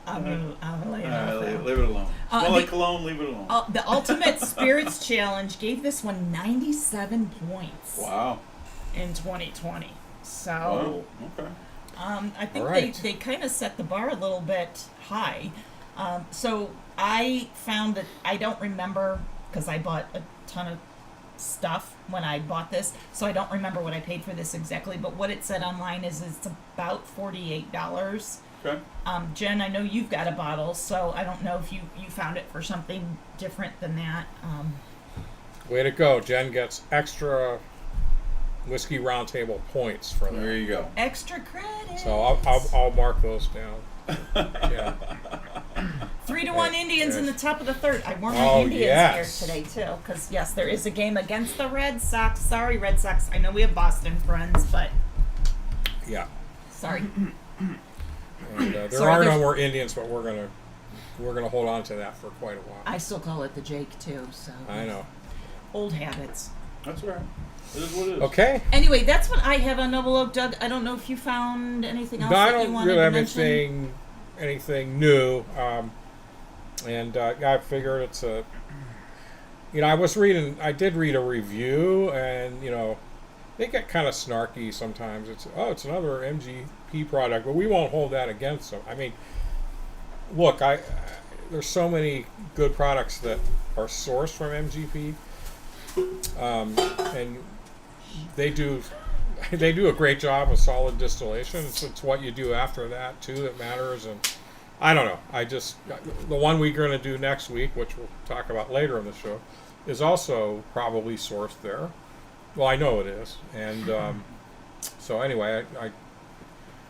Speaker 2: I'll lay it off there.
Speaker 3: Leave it alone.
Speaker 2: Uh,
Speaker 3: Smell like
Speaker 2: the-
Speaker 3: cologne. Leave it alone.
Speaker 2: The Ultimate Spirits Challenge gave this one 97 points
Speaker 3: Wow.
Speaker 2: in 2020. So
Speaker 3: Wow. Okay.
Speaker 2: I think
Speaker 4: All right.
Speaker 2: they kind of set the bar a little bit high. So I found that I don't remember because I bought a ton of stuff when I bought this, so I don't remember what I paid for this exactly. But what it said online is it's about $48.
Speaker 3: Okay.
Speaker 2: Jen, I know you've got a bottle, so I don't know if you found it for something different than that.
Speaker 4: Way to go. Jen gets extra Whiskey Roundtable points for
Speaker 3: There
Speaker 4: that.
Speaker 3: you go.
Speaker 2: Extra credit.
Speaker 4: So I'll mark those down. Yeah.
Speaker 2: 3-1 Indians in the top of the third. I wore my
Speaker 4: Oh,
Speaker 2: Indians
Speaker 4: yes.
Speaker 2: here today too, because yes, there is a game against the Red Sox. Sorry, Red Sox. I know we have Boston friends, but
Speaker 4: Yeah.
Speaker 2: sorry.
Speaker 4: And, there
Speaker 2: Sorry,
Speaker 4: are no
Speaker 2: there's-
Speaker 4: more Indians, but we're gonna hold on to that for quite a while.
Speaker 2: I still call it the Jake too. So
Speaker 4: I know.
Speaker 2: old habits.
Speaker 3: That's all right. It is what it is.
Speaker 4: Okay.
Speaker 2: Anyway, that's what I have on Double Oak. Doug, I don't know if you found anything else
Speaker 4: No, I
Speaker 2: that you
Speaker 4: don't
Speaker 2: wanted
Speaker 4: really
Speaker 2: to
Speaker 4: have
Speaker 2: mention.
Speaker 4: anything new. I figured it's a. I did read a review, and they get kind of snarky sometimes. It's another MGP product, but we won't hold that against them. I mean, look, there's so many good products that are sourced from MGP, and they do a great job with solid distillation. It's what you do after that too that matters, and I don't know. I just the one we're going to do next week, which we'll talk about later in the show, is also probably sourced there. Well, I know it is, and so anyway, I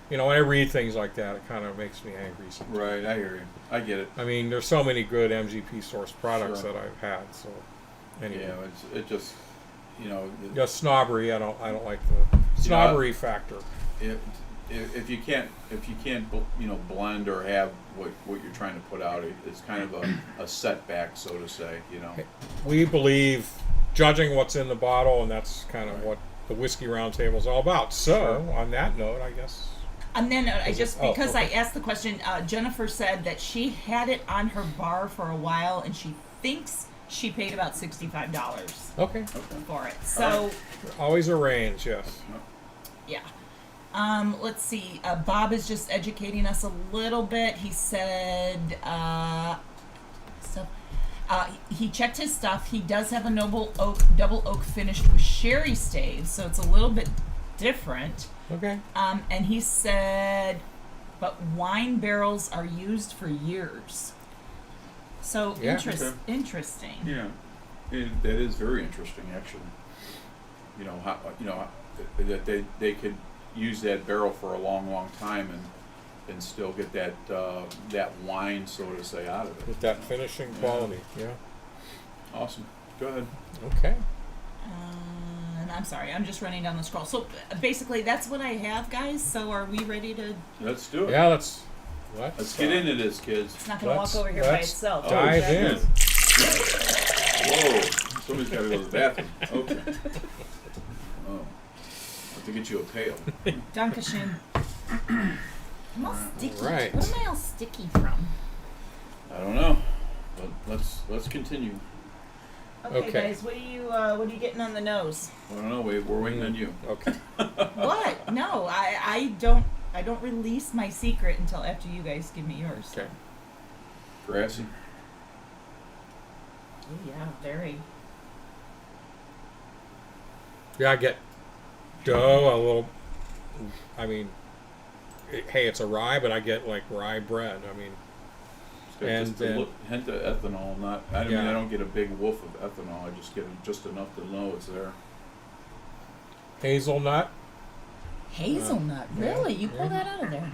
Speaker 4: when I read things like that, it kind of makes me angry sometimes.
Speaker 3: Right, I hear you. I get it.
Speaker 4: I mean, there's so many good MGP sourced products
Speaker 3: Sure.
Speaker 4: that I've had. So anyway,
Speaker 3: Yeah, it just
Speaker 4: just snobbery. I don't like the snobbery factor.
Speaker 3: if you can't blend or have what you're trying to put out, it's kind of a setback, so to say.
Speaker 4: We believe judging what's in the bottle, and that's kind of
Speaker 3: Right.
Speaker 4: what the Whiskey Roundtable is all about. So, on that note, I guess.
Speaker 2: And then because
Speaker 4: okay.
Speaker 2: I asked the question, Jennifer said that she had it on her bar for a while, and she thinks she paid about $65
Speaker 4: Okay.
Speaker 2: for it. So,
Speaker 4: Always a range, yes.
Speaker 2: yeah. Let's see. Bob is just educating us a little bit. He said, he checked his stuff. He does have a double oak finished with sherry staves, so it's a little bit different.
Speaker 4: Okay.
Speaker 2: And he said, but wine barrels are used for years. So
Speaker 4: Yeah.
Speaker 2: interesting.
Speaker 3: Yeah, that is very interesting, actually. That they could use that barrel for a long time and still get that wine, so to say, out of it.
Speaker 4: With that finishing quality, yeah.
Speaker 3: Awesome. Go ahead.
Speaker 4: Okay.
Speaker 2: And I'm sorry, I'm just running down the scroll. So basically, that's what I have, guys. So are we ready to?
Speaker 3: Let's do it.
Speaker 4: Yeah, let's
Speaker 3: get into this, kids.
Speaker 2: It's not going to walk over here by
Speaker 4: let's
Speaker 2: itself.
Speaker 4: dive
Speaker 3: Oh,
Speaker 4: in.
Speaker 3: Whoa! Somebody's got to go to the bathroom. Okay. Oh, I have to get you a pail.
Speaker 2: Dankeschön. I'm all sticky.
Speaker 4: right.
Speaker 2: What am I all sticky from?
Speaker 3: I don't know, but let's continue.
Speaker 2: Okay,
Speaker 4: Okay.
Speaker 2: guys, what are you getting on the nose?
Speaker 3: I don't know. We're waiting on you.
Speaker 4: Okay.
Speaker 2: What? No, I don't release my secret until after you guys give me yours.
Speaker 4: Okay.
Speaker 3: Grassy.
Speaker 2: Oh, yeah, very.
Speaker 4: Yeah, I get dough, a little. I mean, hey, it's a rye, but I get like rye bread. I mean,
Speaker 3: It's got
Speaker 4: And
Speaker 3: just a
Speaker 4: then-
Speaker 3: hint of ethanol. I mean,
Speaker 4: Yeah.
Speaker 3: I don't get a big woof of ethanol. I just get just enough to know it's there.
Speaker 4: hazelnut.
Speaker 2: Hazelnut,
Speaker 4: yeah,
Speaker 2: really? You pull
Speaker 4: yeah.
Speaker 2: that out of there?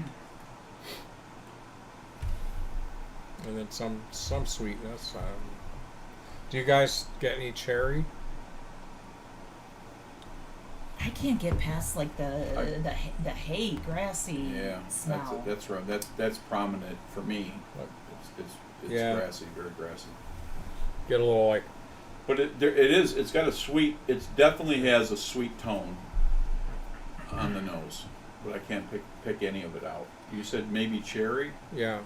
Speaker 4: And then some sweetness. Do you guys get any cherry?
Speaker 2: I can't get past like the hay, grassy
Speaker 3: Yeah,
Speaker 2: smell.
Speaker 3: that's right. That's prominent for me.
Speaker 4: Like,
Speaker 3: It's
Speaker 4: Yeah.
Speaker 3: grassy, very grassy.
Speaker 4: Get a little like
Speaker 3: But it is. It's got a sweet. It definitely has a sweet tone on the nose, but I can't pick any of it out. You said maybe cherry.
Speaker 4: yeah.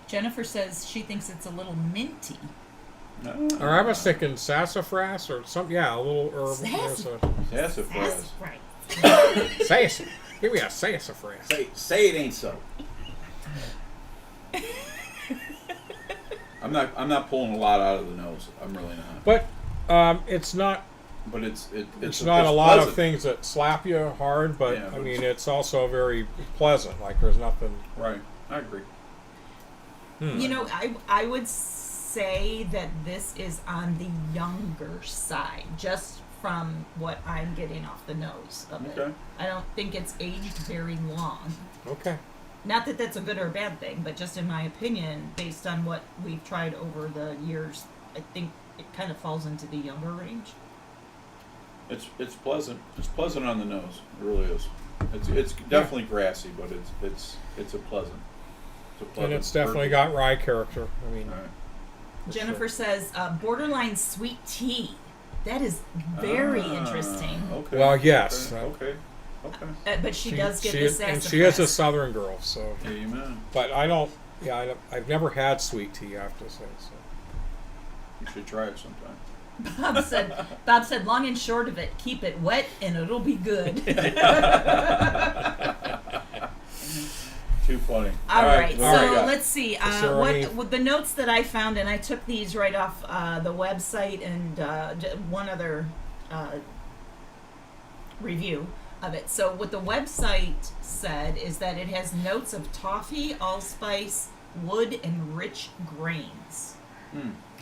Speaker 2: Jennifer says she thinks it's a little minty.
Speaker 4: Or I was thinking sassafras or some. Yeah, a little herb.
Speaker 3: Sassafras.
Speaker 2: Right.
Speaker 4: Sassafras. Give me a sassafras.
Speaker 3: Say it ain't so. I'm not pulling a lot out of the nose. I'm really not.
Speaker 4: But it's not.
Speaker 3: But it's
Speaker 4: not a lot
Speaker 3: pleasant.
Speaker 4: of things that slap you hard, but
Speaker 3: Yeah,
Speaker 4: I
Speaker 3: but
Speaker 4: mean it's also very pleasant. Like there's nothing.
Speaker 3: Right. I agree.
Speaker 2: You know, I would say that this is on the younger side, just from what I'm getting off the nose of it.
Speaker 3: Okay.
Speaker 2: I don't think it's aged very long.
Speaker 4: Okay.
Speaker 2: Not that that's a good or a bad thing, but just in my opinion, based on what we've tried over the years, I think it kind of falls into the younger range.
Speaker 3: It's pleasant. It's pleasant on the nose. It really is. It's definitely grassy, but it's a pleasant.
Speaker 4: And it's definitely got rye character. I mean,
Speaker 3: All right.
Speaker 2: Jennifer says borderline sweet tea. That is very
Speaker 3: Ah,
Speaker 2: interesting.
Speaker 3: Okay.
Speaker 4: Well, yes.
Speaker 3: Okay.
Speaker 2: But she does get the
Speaker 4: and
Speaker 2: sassafras.
Speaker 4: she is a Southern girl, so.
Speaker 3: Amen.
Speaker 4: But I don't. Yeah, I've never had sweet tea. I have to say. So.
Speaker 3: You should try it sometime.
Speaker 2: Bob said, long and short of it, keep it wet and it'll be good.
Speaker 3: Too funny.
Speaker 2: All right,
Speaker 3: what do we
Speaker 2: so
Speaker 3: got?
Speaker 2: let's see.
Speaker 4: there any-
Speaker 2: What the notes that I found, and I took these right off the website and one other review. of it. So what the website said is that it has notes of toffee, allspice, wood, and rich grains.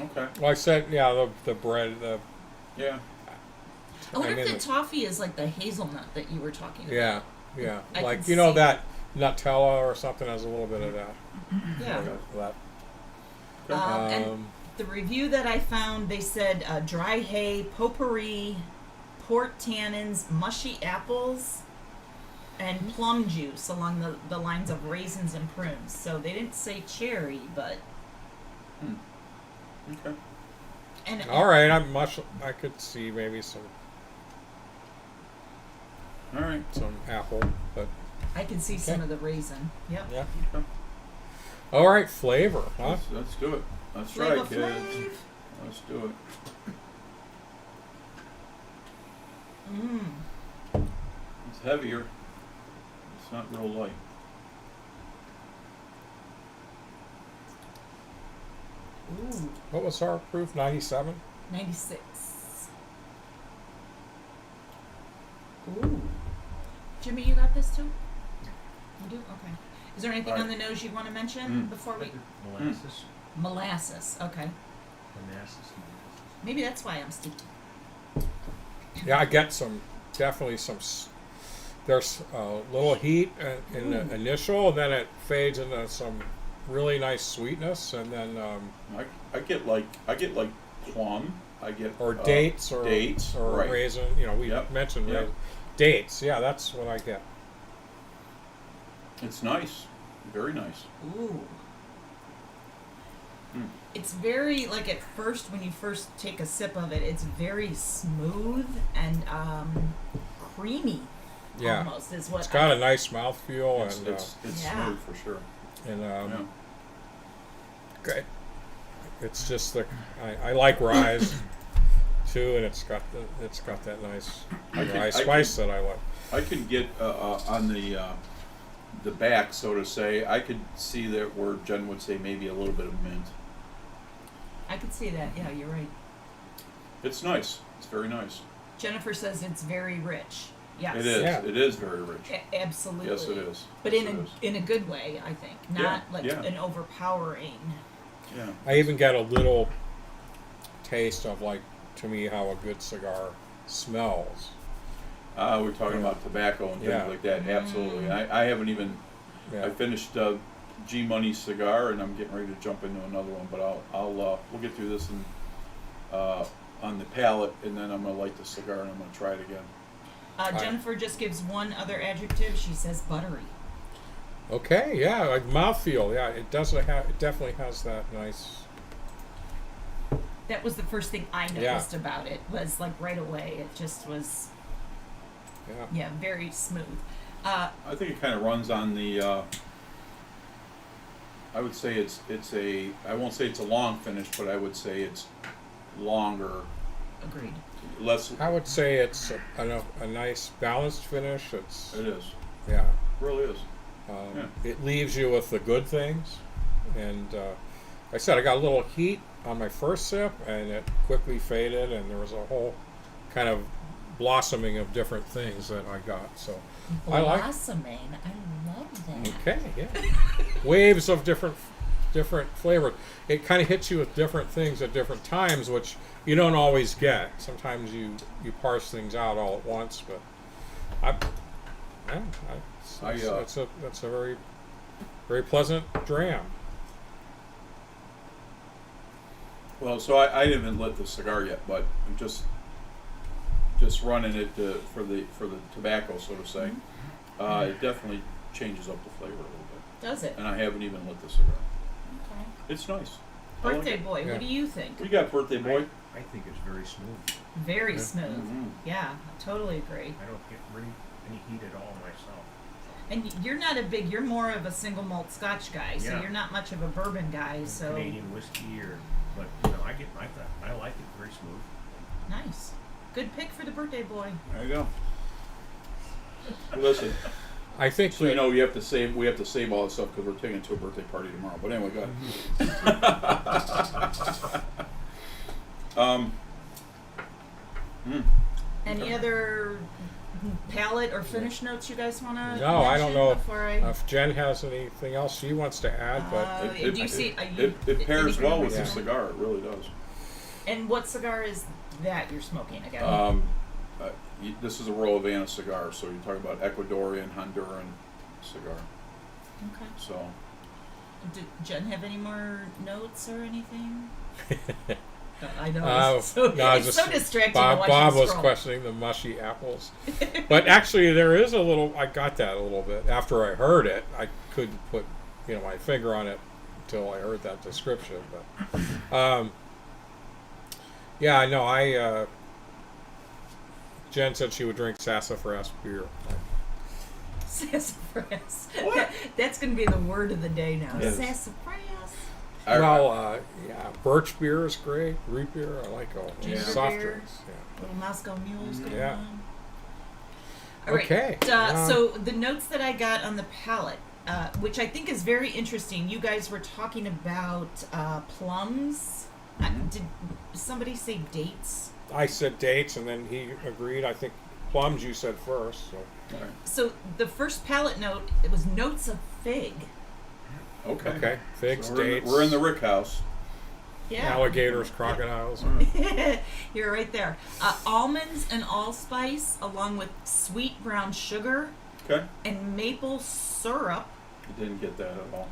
Speaker 3: Okay.
Speaker 4: Well, I said, yeah, the bread,
Speaker 3: Yeah.
Speaker 2: I wonder
Speaker 4: mean,
Speaker 2: if the toffee is like the hazelnut that you were talking about.
Speaker 4: yeah.
Speaker 2: I
Speaker 4: Like,
Speaker 2: can
Speaker 4: you know,
Speaker 2: see-
Speaker 4: that Nutella or something has a little bit of that.
Speaker 2: Yeah.
Speaker 4: That.
Speaker 2: And the review that I found, they said dry hay, potpourri, port tannins, mushy apples, and plum juice along the lines of raisins and prunes. So they didn't say cherry, but
Speaker 3: Okay.
Speaker 2: and
Speaker 4: All right, I could see maybe some
Speaker 3: All right.
Speaker 4: apple, but
Speaker 2: I can see some
Speaker 4: Okay.
Speaker 2: of the raisin. Yep.
Speaker 4: yeah.
Speaker 3: Okay.
Speaker 4: All right, flavor, huh?
Speaker 3: Let's do it. Let's try
Speaker 2: Flavor
Speaker 3: it, kids.
Speaker 2: Flav.
Speaker 3: Let's do it. It's heavier. It's not real light.
Speaker 2: Ooh,
Speaker 4: What was our proof? 97.
Speaker 2: 96. Ooh. Jimmy, you got this too? You do? Okay. Is there anything
Speaker 3: All
Speaker 2: on
Speaker 3: right.
Speaker 2: the nose you want to mention before we...
Speaker 5: Molasses.
Speaker 2: Molasses. Okay.
Speaker 5: Molasses.
Speaker 2: Maybe that's why I'm sticky.
Speaker 4: Yeah, I get definitely some. There's a little heat in the initial, and then it fades into some really nice sweetness, and then
Speaker 3: I get like plum. I get
Speaker 4: or dates or
Speaker 3: right.
Speaker 4: raisin. You know, we
Speaker 3: Yep,
Speaker 4: mentioned
Speaker 3: yep.
Speaker 4: raisin. Dates. Yeah, that's what I get.
Speaker 3: It's nice, very nice.
Speaker 2: Ooh.
Speaker 3: Mm.
Speaker 2: It's very, like at first, when you first take a sip of it, it's very smooth and creamy.
Speaker 4: Yeah.
Speaker 2: Almost is what
Speaker 4: It's got a nice mouthfeel,
Speaker 3: It's,
Speaker 4: and
Speaker 3: it's
Speaker 2: Yeah.
Speaker 3: smooth for sure.
Speaker 4: and
Speaker 3: Yeah.
Speaker 4: great. It's just I like rye too, and it's got that nice rye spice that I like.
Speaker 3: I could get on the back, so to say. I could see that where Jen would say maybe a little bit of mint.
Speaker 2: I could see that. Yeah, you're right.
Speaker 3: It's nice. It's very nice.
Speaker 2: Jennifer says it's very rich. Yes.
Speaker 3: It is.
Speaker 4: Yeah.
Speaker 3: It is very rich.
Speaker 2: Absolutely.
Speaker 3: Yes, it is.
Speaker 2: But
Speaker 3: Yes,
Speaker 2: in
Speaker 3: it
Speaker 2: a
Speaker 3: is.
Speaker 2: in a good way, I think. Not like
Speaker 3: yeah.
Speaker 2: an overpowering.
Speaker 3: Yeah.
Speaker 4: I even get a little taste of, like, to me, how a good cigar smells.
Speaker 3: We're talking about tobacco and things
Speaker 4: Yeah.
Speaker 3: like that. Absolutely. I haven't even.
Speaker 4: Yeah.
Speaker 3: I finished G Money's cigar, and I'm getting ready to jump into another one. But we'll get through this and on the palate, and then I'm gonna light the cigar and I'm gonna try it again.
Speaker 2: Jennifer just gives one other adjective. She says buttery.
Speaker 4: Okay, yeah, like mouthfeel. Yeah, it definitely has that nice.
Speaker 2: That was the first thing I noticed about it. Was like right away. It just was
Speaker 4: Yeah.
Speaker 2: very smooth.
Speaker 3: I think it kind of runs on the. I would say it's a. I won't say it's a long finish, but I would say it's longer,
Speaker 2: Agreed.
Speaker 3: less.
Speaker 4: I would say it's a nice balanced finish.
Speaker 3: It is.
Speaker 4: Yeah.
Speaker 3: It really is. Yeah.
Speaker 4: It leaves you with the good things, and like I said, I got a little heat on my first sip, and it quickly faded, and there was a whole kind of blossoming of different things that I got. So I like.
Speaker 2: Blossoming. I love that.
Speaker 4: Okay, yeah. Waves of different flavors. It kind of hits you with different things at different times, which you don't always get. Sometimes you parse things out all at once, but that's a very, very pleasant dram.
Speaker 3: Well, so I haven't lit the cigar yet, but I'm just running it for the tobacco, so to say. It definitely changes up the flavor a little bit,
Speaker 2: Does it?
Speaker 3: and I haven't even lit the cigar.
Speaker 2: Okay.
Speaker 3: It's nice. I like
Speaker 2: Birthday
Speaker 3: it.
Speaker 2: boy.
Speaker 4: Yeah.
Speaker 2: What do you think?
Speaker 3: What do you got, birthday boy?
Speaker 5: I think it's very smooth.
Speaker 2: Very smooth.
Speaker 3: Mhm.
Speaker 2: Yeah, I totally agree.
Speaker 5: I don't get really any heat at all myself.
Speaker 2: And you're not you're more of a single malt Scotch guy, so
Speaker 5: Yeah.
Speaker 2: you're not much of a bourbon guy. So
Speaker 5: Canadian whiskey but I like it very smooth.
Speaker 2: nice, good pick for the birthday boy.
Speaker 3: There you go. Listen,
Speaker 4: I think
Speaker 3: so you know we have to save all this stuff because we're taking it to a birthday party tomorrow. But anyway, go ahead.
Speaker 2: Any other palate or finish notes you guys want to?
Speaker 4: No, I don't know
Speaker 2: Before I...
Speaker 4: if Jen has anything else she wants to add, but
Speaker 2: do you see?
Speaker 3: It pairs well with the
Speaker 4: Yeah.
Speaker 3: cigar. It really does.
Speaker 2: And what cigar is that you're smoking again?
Speaker 3: This is a Royal Havana cigar, so you're talking about Ecuadorian, Honduran cigar.
Speaker 2: Okay.
Speaker 3: So,
Speaker 2: Did Jen have any more notes or anything? I know it's
Speaker 4: no, I
Speaker 2: it's
Speaker 4: was
Speaker 2: so
Speaker 4: just-
Speaker 2: distracting. to
Speaker 4: Bob,
Speaker 2: watch
Speaker 4: Bob
Speaker 2: you
Speaker 4: was
Speaker 2: scroll.
Speaker 4: questioning the mushy apples. But actually, there is a little, I got that a little bit. After I heard it, I couldn't put, my finger on it until I heard that description. But, yeah, I know, Jen said she would drink sassafras beer.
Speaker 2: Sassafras.
Speaker 3: What?
Speaker 2: That's going to be the word of the day now.
Speaker 3: Yes.
Speaker 2: Sassafras.
Speaker 4: Yeah, birch beer is great. Root beer, I like all
Speaker 2: Ginger
Speaker 4: soft
Speaker 2: beer.
Speaker 4: drinks. Yeah.
Speaker 2: Little Moscow mules going
Speaker 4: Yeah.
Speaker 2: on. All right.
Speaker 4: Okay.
Speaker 2: So the notes that I got on the palate, which I think is very interesting. You guys were talking about plums. Did somebody say dates?
Speaker 4: I said dates, and then he agreed. I think plums you said first. So.
Speaker 3: all right.
Speaker 2: So the first palate note, it was notes of fig.
Speaker 3: Okay.
Speaker 4: Figs,
Speaker 3: So
Speaker 4: dates.
Speaker 3: we're in the Rick house.
Speaker 2: Yeah.
Speaker 4: Alligators, crocodiles.
Speaker 2: You're right there. Almonds and allspice, along with sweet brown sugar
Speaker 3: Okay.
Speaker 2: and maple syrup.
Speaker 3: I didn't get that at all.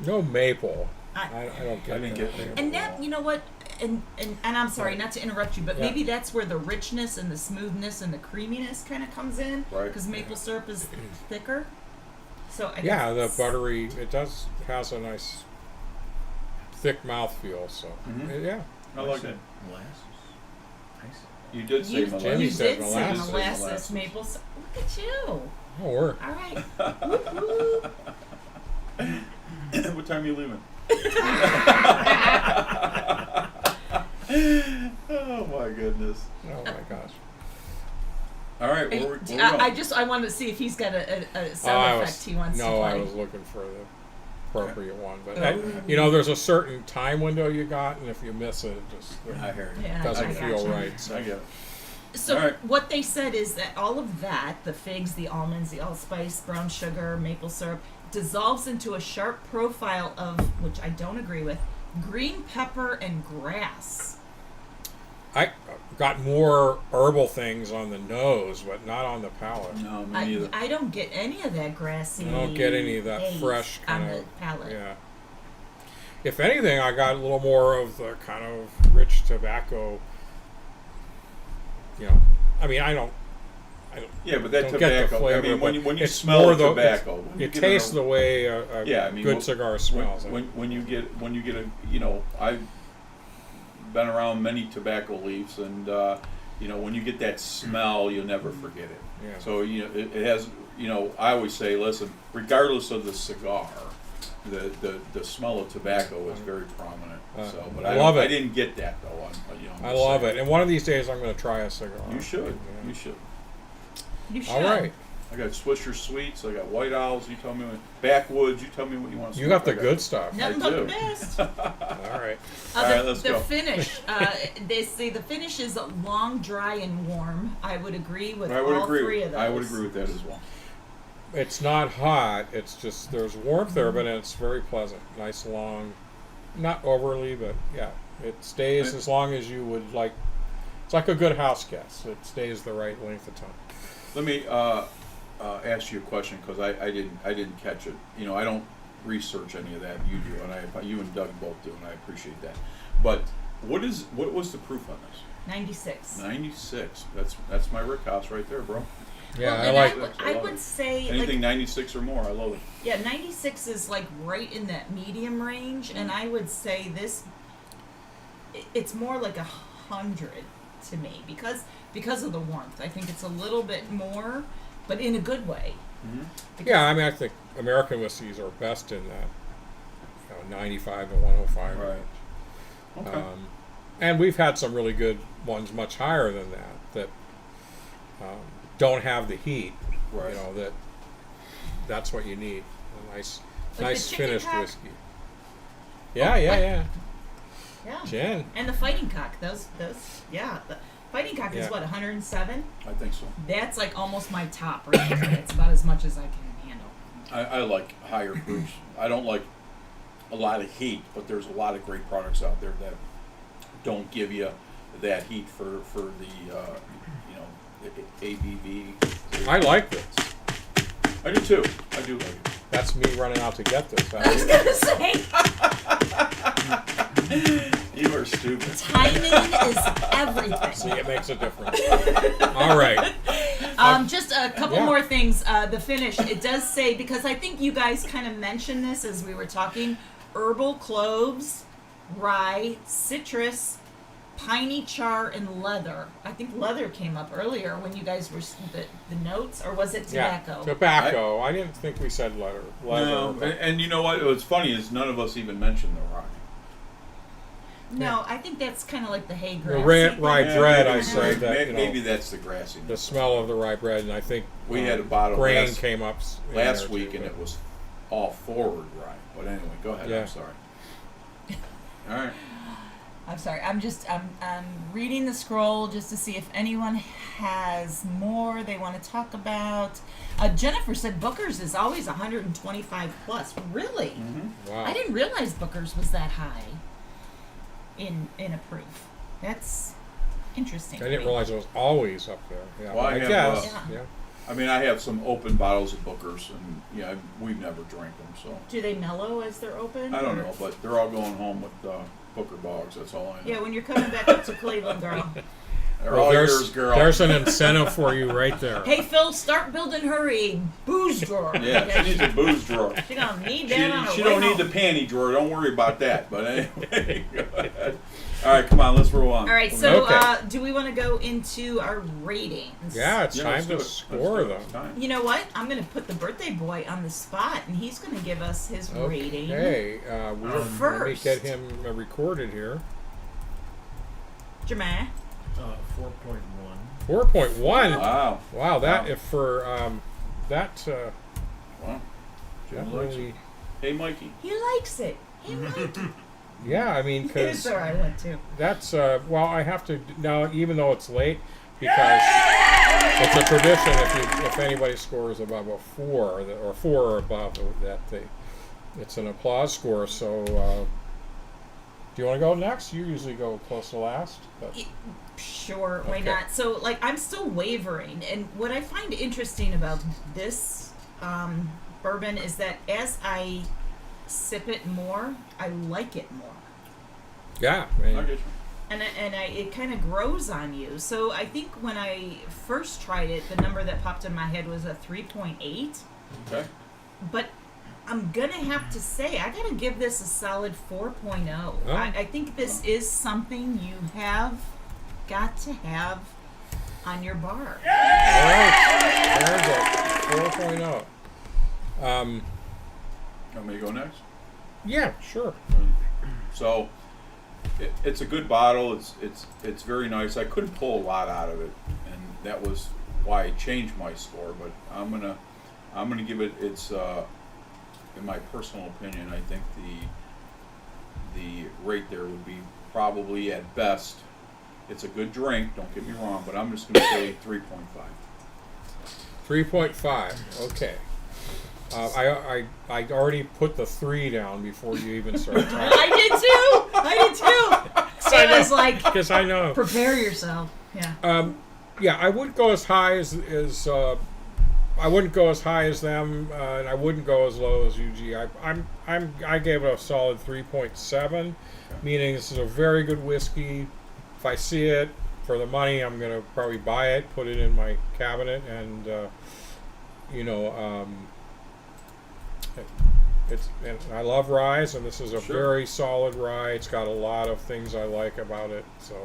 Speaker 4: No maple.
Speaker 2: I-
Speaker 4: I don't get
Speaker 3: I didn't
Speaker 4: that.
Speaker 3: get that.
Speaker 2: And that, you know what? And I'm sorry not to interrupt you, but
Speaker 4: Yeah.
Speaker 2: maybe that's where the richness and the smoothness and the creaminess kind of comes in,
Speaker 3: Right.
Speaker 2: because maple syrup is thicker. So I
Speaker 4: Yeah, the
Speaker 2: guess
Speaker 4: buttery. It has a nice thick mouthfeel. So
Speaker 3: Mhm.
Speaker 4: yeah.
Speaker 3: I like it.
Speaker 5: Molasses. Nice.
Speaker 3: You did say
Speaker 2: You,
Speaker 3: molasses.
Speaker 4: Jenny
Speaker 2: you
Speaker 4: said
Speaker 2: did say
Speaker 4: molasses.
Speaker 2: molasses, maple syrup. Look at you.
Speaker 4: Oh, we're
Speaker 2: All right. Whoop, whoop.
Speaker 3: What time are you leaving? Oh my goodness.
Speaker 4: oh my gosh.
Speaker 3: All right,
Speaker 2: Hey,
Speaker 3: where we going?
Speaker 2: I wanted to see if he's got a
Speaker 4: Oh,
Speaker 2: sound effect he wants to play.
Speaker 4: I was looking for the appropriate one, but
Speaker 2: Oh.
Speaker 4: there's a certain time window you got, and if you miss it, it just
Speaker 3: I hear you.
Speaker 2: Yeah,
Speaker 4: doesn't
Speaker 2: I
Speaker 4: feel
Speaker 2: gotcha.
Speaker 4: right. So.
Speaker 3: I get it.
Speaker 2: So
Speaker 3: All right.
Speaker 2: what they said is that all of that, the figs, the almonds, the allspice, brown sugar, maple syrup, dissolves into a sharp profile of, which I don't agree with, green pepper and grass.
Speaker 4: I got more herbal things on the nose, but not on the palate.
Speaker 3: No, me neither.
Speaker 2: I don't get any of that grassy.
Speaker 4: I don't get any of that
Speaker 2: taste
Speaker 4: fresh
Speaker 2: on
Speaker 4: kind
Speaker 2: the
Speaker 4: of
Speaker 2: palate.
Speaker 4: Yeah. If anything, I got a little more of the kind of rich tobacco. I mean, I don't
Speaker 3: Yeah, but that
Speaker 4: don't get the
Speaker 3: tobacco. I
Speaker 4: flavor.
Speaker 3: mean,
Speaker 4: but
Speaker 3: when you
Speaker 4: it's
Speaker 3: smell
Speaker 4: more
Speaker 3: the
Speaker 4: the-
Speaker 3: tobacco, when you
Speaker 4: It
Speaker 3: get
Speaker 4: tastes
Speaker 3: a-
Speaker 4: the way a
Speaker 3: Yeah, I mean,
Speaker 4: good
Speaker 3: when-
Speaker 4: cigar smells.
Speaker 3: when you get a I've been around many tobacco leaves, and when you get that smell, you'll never forget it.
Speaker 4: Yeah.
Speaker 3: So it has I always say, listen, regardless of the cigar, the smell of tobacco is very prominent. But
Speaker 4: I love it.
Speaker 3: I didn't get that though.
Speaker 4: I love it. And one of these days, I'm going to try a cigar.
Speaker 3: You should.
Speaker 4: Yeah.
Speaker 3: You should.
Speaker 2: You should.
Speaker 4: All right.
Speaker 3: I got Swisher Sweets. I got White Owls. You tell me Backwoods. You tell me what you want to.
Speaker 4: You got the good stuff.
Speaker 2: Nothing
Speaker 3: I
Speaker 2: but the
Speaker 3: do.
Speaker 2: best.
Speaker 4: All right.
Speaker 3: All right, let's
Speaker 2: the
Speaker 3: go.
Speaker 2: finish. They say the finish is long, dry, and warm. I would agree with
Speaker 3: I would
Speaker 2: all
Speaker 3: agree.
Speaker 2: three of those.
Speaker 3: I would agree with that as well.
Speaker 4: It's not hot. It's just there's warmth there, but it's very pleasant. Nice long, not overly, but yeah, it stays as long as you would like. It's like a good house guest. It stays the right length of time.
Speaker 3: Let me ask you a question, because I didn't catch it. I don't research any of that. You do, and you and Doug both do, and I appreciate that. But what was the proof on this?
Speaker 2: 96.
Speaker 3: 96. That's my Rick House right there, bro.
Speaker 4: Yeah,
Speaker 2: Well,
Speaker 4: I
Speaker 2: and
Speaker 4: like.
Speaker 2: I
Speaker 3: love
Speaker 2: would
Speaker 3: it.
Speaker 2: say
Speaker 3: Anything 96 or more, I love it.
Speaker 2: yeah, 96 is like right in that medium range, and I would say this. It's more like 100 to me because of the warmth. I think it's a little bit more, but in a good way.
Speaker 4: Yeah, I mean, I think American whiskeys are best in that 95 to 105
Speaker 3: Right.
Speaker 4: range.
Speaker 3: Okay.
Speaker 4: And we've had some really good ones much higher than that don't have the heat.
Speaker 3: Right.
Speaker 4: That's what you need. A nice
Speaker 2: Like the chicken
Speaker 4: finished
Speaker 2: cock?
Speaker 4: whiskey. Yeah.
Speaker 2: Yeah.
Speaker 4: Jen.
Speaker 2: And the fighting cock, those, yeah. Fighting Cock is
Speaker 4: Yeah.
Speaker 2: what, 107?
Speaker 3: I think so.
Speaker 2: That's like almost my top right there. It's about as much as I can handle.
Speaker 3: I like higher proofs. I don't like a lot of heat, but there's a lot of great products out there that don't give you that heat for the the ABV.
Speaker 4: I like this.
Speaker 3: I do too. I do like it.
Speaker 4: That's me running out to get this.
Speaker 2: I was gonna say,
Speaker 3: You are stupid.
Speaker 2: timing is everything.
Speaker 4: See, it makes a difference. All right.
Speaker 2: Just a couple
Speaker 4: Yeah.
Speaker 2: more things. The finish, it does say, because I think you guys kind of mentioned this as we were talking, herbal cloves, rye, citrus, piney char, and leather. I think leather came up earlier when you guys were the notes, or was it tobacco?
Speaker 4: Yeah, tobacco. I didn't think we said leather.
Speaker 3: No,
Speaker 4: but-
Speaker 3: and you know what? What's funny is none of us even mentioned the rye.
Speaker 2: No, I think that's kind of like the hay grass.
Speaker 4: The rye bread, I
Speaker 3: maybe,
Speaker 4: said that, you know,
Speaker 3: maybe that's the grassiness.
Speaker 4: the smell of the rye bread, and I think
Speaker 3: We had a bottle
Speaker 4: grain
Speaker 3: last-
Speaker 4: came up in
Speaker 3: Last
Speaker 4: there,
Speaker 3: week,
Speaker 4: too,
Speaker 3: and
Speaker 4: but-
Speaker 3: it was all forward rye. But anyway, go ahead.
Speaker 4: Yeah.
Speaker 3: I'm sorry. All right.
Speaker 2: I'm sorry. I'm reading the scroll just to see if anyone has more they want to talk about. Jennifer said Booker's is always 125 plus. Really?
Speaker 4: Wow.
Speaker 2: I didn't realize Booker's was that high in a proof. That's interesting.
Speaker 4: I didn't realize it was always up there. Yeah,
Speaker 3: Well, I
Speaker 4: I
Speaker 3: have,
Speaker 4: guess.
Speaker 2: Yeah.
Speaker 4: Yeah.
Speaker 3: I mean, I have some open bottles of Booker's, and yeah, we've never drank them, so
Speaker 2: Do they mellow as they're open?
Speaker 3: I don't
Speaker 2: or-
Speaker 3: know. But they're all going home with Booker Bogs. That's all I know.
Speaker 2: Yeah, when you're coming back up to Cleveland, girl.
Speaker 3: They're
Speaker 4: Well,
Speaker 3: all
Speaker 4: there's,
Speaker 3: yours, girl.
Speaker 4: there's an incentive for you right there.
Speaker 2: Hey, Phil, start building her a booze drawer.
Speaker 3: Yeah, she needs a booze drawer.
Speaker 2: She gonna need that on her
Speaker 3: She
Speaker 2: way
Speaker 3: don't need
Speaker 2: home.
Speaker 3: the panty drawer. Don't worry about that. But anyway, go ahead. All right, come on, let's roll on.
Speaker 2: All right, so
Speaker 4: Okay.
Speaker 2: do we want to go into our ratings?
Speaker 4: Yeah, it's
Speaker 3: Yeah,
Speaker 4: time
Speaker 3: let's do
Speaker 4: to
Speaker 3: it.
Speaker 4: score
Speaker 3: Let's do it.
Speaker 4: them.
Speaker 3: It's time.
Speaker 2: You know what? I'm going to put the birthday boy on the spot, and he's going to give us his rating.
Speaker 4: Okay, let me
Speaker 2: First.
Speaker 4: get him recorded here.
Speaker 2: Jermaine.
Speaker 5: 4.1.
Speaker 4: 4.1.
Speaker 3: Wow.
Speaker 4: Wow, that
Speaker 3: Wow.
Speaker 4: if for that
Speaker 3: Wow.
Speaker 4: that
Speaker 3: Jim likes
Speaker 4: really,
Speaker 3: it. Hey, Mikey.
Speaker 2: He likes it. He likes it.
Speaker 4: yeah. I mean, because
Speaker 2: That's where I went to.
Speaker 4: that's well, I have to now, even though it's late, because it's a tradition. If anybody scores above a 4 or 4 or above, it's an applause score. So, do you want to go next? You usually go close to last. But,
Speaker 2: Sure, why
Speaker 4: Okay.
Speaker 2: not? So, like, I'm still wavering. And what I find interesting about this bourbon is that as I sip it more, I like it more.
Speaker 4: yeah,
Speaker 3: I get you.
Speaker 2: And it kind of grows on you. So I think when I first tried it, the number that popped in my head was a 3.8.
Speaker 3: Okay.
Speaker 2: But I'm going to have to say, I got to give this a solid 4.0.
Speaker 4: Oh.
Speaker 2: I think this is something you have got to have on your bar.
Speaker 4: all right, there we go. 4.0.
Speaker 3: Want me to go next?
Speaker 4: Yeah, sure.
Speaker 3: So, it's a good bottle. It's very nice. I couldn't pull a lot out of it, and that was why I changed my score. But I'm gonna give it. It's in my personal opinion, I think the rate there would be probably at best. It's a good drink. Don't get me wrong, but I'm just gonna say 3.5.
Speaker 4: 3.5. Okay. I already put the 3 down before you even started talking.
Speaker 2: I did too. So I was like,
Speaker 4: Because I know.
Speaker 2: prepare yourself. Yeah.
Speaker 4: Yeah, I wouldn't go as high as I wouldn't go as high as them, and I wouldn't go as low as UG. I gave it a solid 3.7, meaning this is a very good whiskey. If I see it for the money, I'm gonna probably buy it, put it in my cabinet, and and I love ryes, and this is a
Speaker 3: Sure.
Speaker 4: very solid rye. It's got a lot of things I like about it, so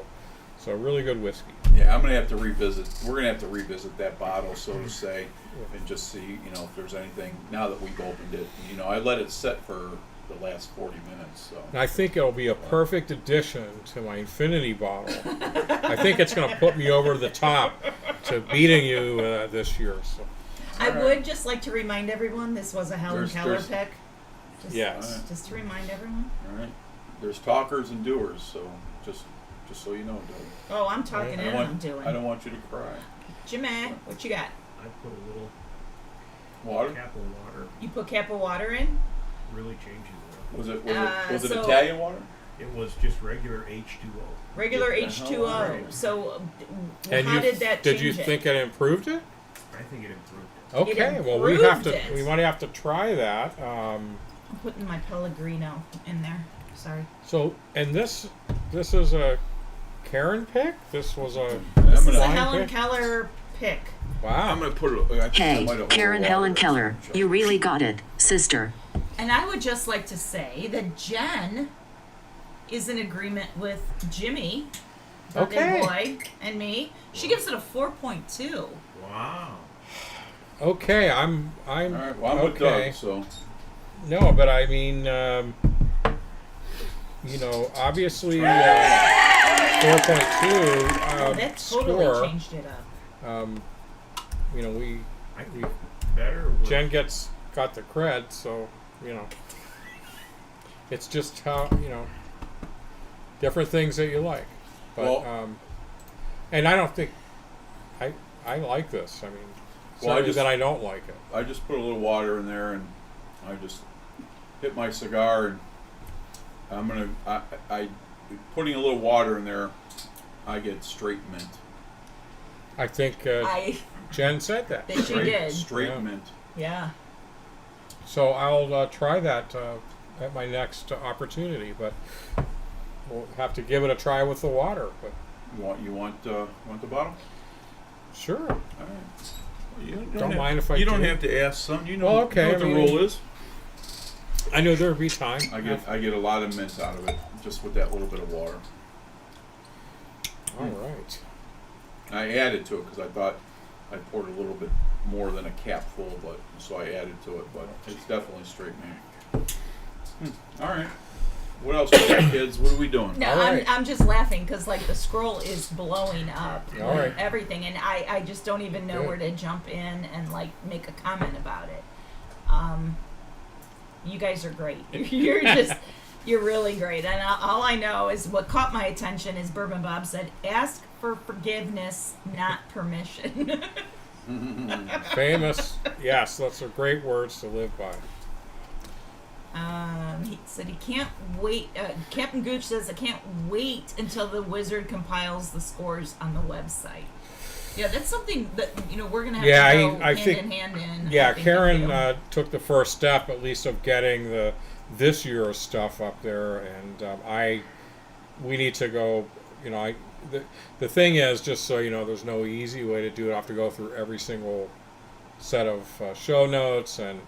Speaker 4: really good whiskey.
Speaker 3: Yeah, I'm gonna have to revisit. We're gonna have to revisit that bottle, so to say, and just see, if there's anything now that we've opened it. I let it set for the last 40 minutes. So
Speaker 4: And I think it'll be a perfect addition to my infinity bottle. I think it's going to put me over the top to beating you this year. So.
Speaker 2: I would just like to remind everyone this was a Helen
Speaker 3: There's-
Speaker 2: Keller
Speaker 3: there's-
Speaker 2: pick. Just,
Speaker 4: Yes.
Speaker 2: Just to remind everyone.
Speaker 3: all right, there's talkers and doers, so just just so you know, Doug.
Speaker 2: Oh, I'm talking
Speaker 3: I
Speaker 2: and
Speaker 3: don't
Speaker 2: I'm
Speaker 3: want,
Speaker 2: doing.
Speaker 3: I don't want you to cry.
Speaker 2: Jimmy, what you got?
Speaker 5: I put a little
Speaker 3: Water?
Speaker 5: cap of water.
Speaker 2: You put cap of water in?
Speaker 5: Really changes it.
Speaker 3: Was it
Speaker 2: so-
Speaker 3: Italian water?
Speaker 5: It was just regular H2O.
Speaker 2: Regular
Speaker 3: Get the hell out of
Speaker 2: H2O.
Speaker 3: here.
Speaker 2: So,
Speaker 4: And
Speaker 2: how did that change
Speaker 4: Did you
Speaker 2: it?
Speaker 4: think it improved it?
Speaker 5: I think it improved it.
Speaker 4: Okay, well we might have to try that.
Speaker 2: I'm putting my Pellegrino in there. Sorry.
Speaker 4: So, and this is a Karen pick. This was a
Speaker 2: This is a
Speaker 4: wine
Speaker 2: Helen
Speaker 4: pick?
Speaker 2: Keller pick.
Speaker 4: Wow.
Speaker 3: I'm gonna put it. I think I
Speaker 6: Hey,
Speaker 3: might have
Speaker 6: Karen
Speaker 3: overwatered
Speaker 6: Helen
Speaker 3: it.
Speaker 6: Keller, you really got it, sister.
Speaker 2: And I would just like to say that Jen is in agreement with Jimmy, birthday
Speaker 4: Okay.
Speaker 2: boy, and me. She gives it a 4.2.
Speaker 5: Wow.
Speaker 4: Okay, I'm
Speaker 3: All right. Well, I'm with
Speaker 4: okay.
Speaker 3: Doug. So
Speaker 4: No, but I mean, obviously, 4.2
Speaker 2: That totally
Speaker 4: score.
Speaker 2: changed it up.
Speaker 4: We
Speaker 5: I think better was
Speaker 4: Jen got the cred, so it's just how different things that you like. But
Speaker 3: Well-
Speaker 4: and I don't think I like this. I mean,
Speaker 3: Well, I
Speaker 4: sorry
Speaker 3: just-
Speaker 4: that I don't like it.
Speaker 3: I just put a little water in there, and I just hit my cigar, and I'm gonna. I putting a little water in there, I get straight mint.
Speaker 4: I think
Speaker 2: I
Speaker 4: Jen said that.
Speaker 2: think she did.
Speaker 3: Straight
Speaker 4: Yeah.
Speaker 3: mint.
Speaker 2: Yeah.
Speaker 4: So I'll try that at my next opportunity, but we'll have to give it a try with the water. But
Speaker 3: You want the bottle?
Speaker 4: sure.
Speaker 3: All right. Well, you
Speaker 4: Don't mind if I
Speaker 3: You don't
Speaker 4: do.
Speaker 3: have to ask, son. You know,
Speaker 4: Well, okay,
Speaker 3: you know what
Speaker 4: I
Speaker 3: the
Speaker 4: mean-
Speaker 3: rule is.
Speaker 4: I knew there'd be time.
Speaker 3: I get a lot of mint out of it just with that little bit of water.
Speaker 4: All right.
Speaker 3: I added to it because I thought I poured a little bit more than a cap full, but so I added to it. But it's definitely straight mint. All right. What else we got, kids? What are we doing?
Speaker 2: No,
Speaker 4: All right.
Speaker 2: I'm just laughing because like the scroll is blowing up.
Speaker 4: All
Speaker 2: with
Speaker 4: right.
Speaker 2: Everything, and I just don't even know
Speaker 4: Good.
Speaker 2: where to jump in and like make a comment about it. You guys are great. You're really great. And all I know is what caught my attention is Bourbon Bob said, "Ask for forgiveness, not permission."
Speaker 4: Famous. Yes, those are great words to live by.
Speaker 2: He said he can't wait. Captain Gooch says, "I can't wait until the wizard compiles the scores on the website." Yeah, that's something that we're gonna have
Speaker 4: Yeah,
Speaker 2: to go
Speaker 4: I
Speaker 2: hand
Speaker 4: think-
Speaker 2: in hand in.
Speaker 4: Yeah,
Speaker 2: I think,
Speaker 4: Karen
Speaker 2: and do.
Speaker 4: took the first step, at least, of getting this year's stuff up there, and we need to go. The thing is, just so you know, there's no easy way to do it. I have to go through every single set of show notes, and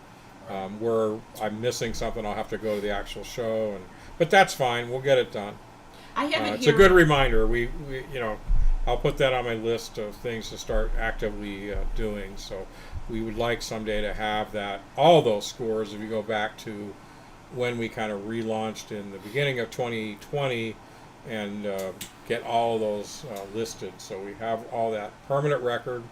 Speaker 4: where I'm missing something, I'll have to go to the actual show, but that's fine. We'll get it done.
Speaker 2: I have it
Speaker 4: It's
Speaker 2: here.
Speaker 4: a good reminder. We I'll put that on my list of things to start actively doing. So we would like someday to have all those scores. If you go back to when we kind of relaunched in the beginning of 2020, and get all of those listed, so we have all that permanent record.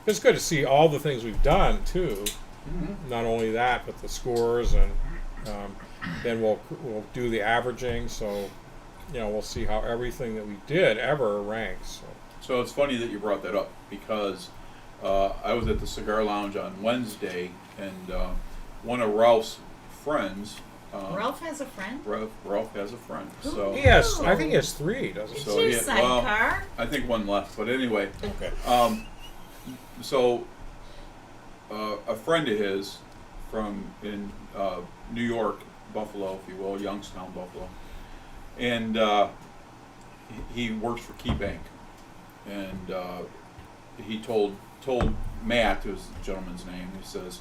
Speaker 4: It's good to see all the things we've done too.
Speaker 3: Mm-hmm.
Speaker 4: Not only that, but the scores, and then we'll do the averaging. So we'll see how everything that we did ever ranks.
Speaker 3: So it's funny that you brought that up because I was at the Cigar Lounge on Wednesday, and one of Ralph's friends.
Speaker 2: Ralph has a friend.
Speaker 3: Ralph has a friend.
Speaker 2: Who?
Speaker 3: So
Speaker 4: Yes, I think it's 3, doesn't it?
Speaker 2: It's
Speaker 3: So,
Speaker 2: your
Speaker 3: yeah, well-
Speaker 2: sidecar.
Speaker 3: I think one left, but anyway.
Speaker 4: Okay.
Speaker 3: So a friend of his from in New York, Buffalo, if you will, Youngstown, Buffalo, and he works for Key Bank, and he told Matt, who's the gentleman's name, he says,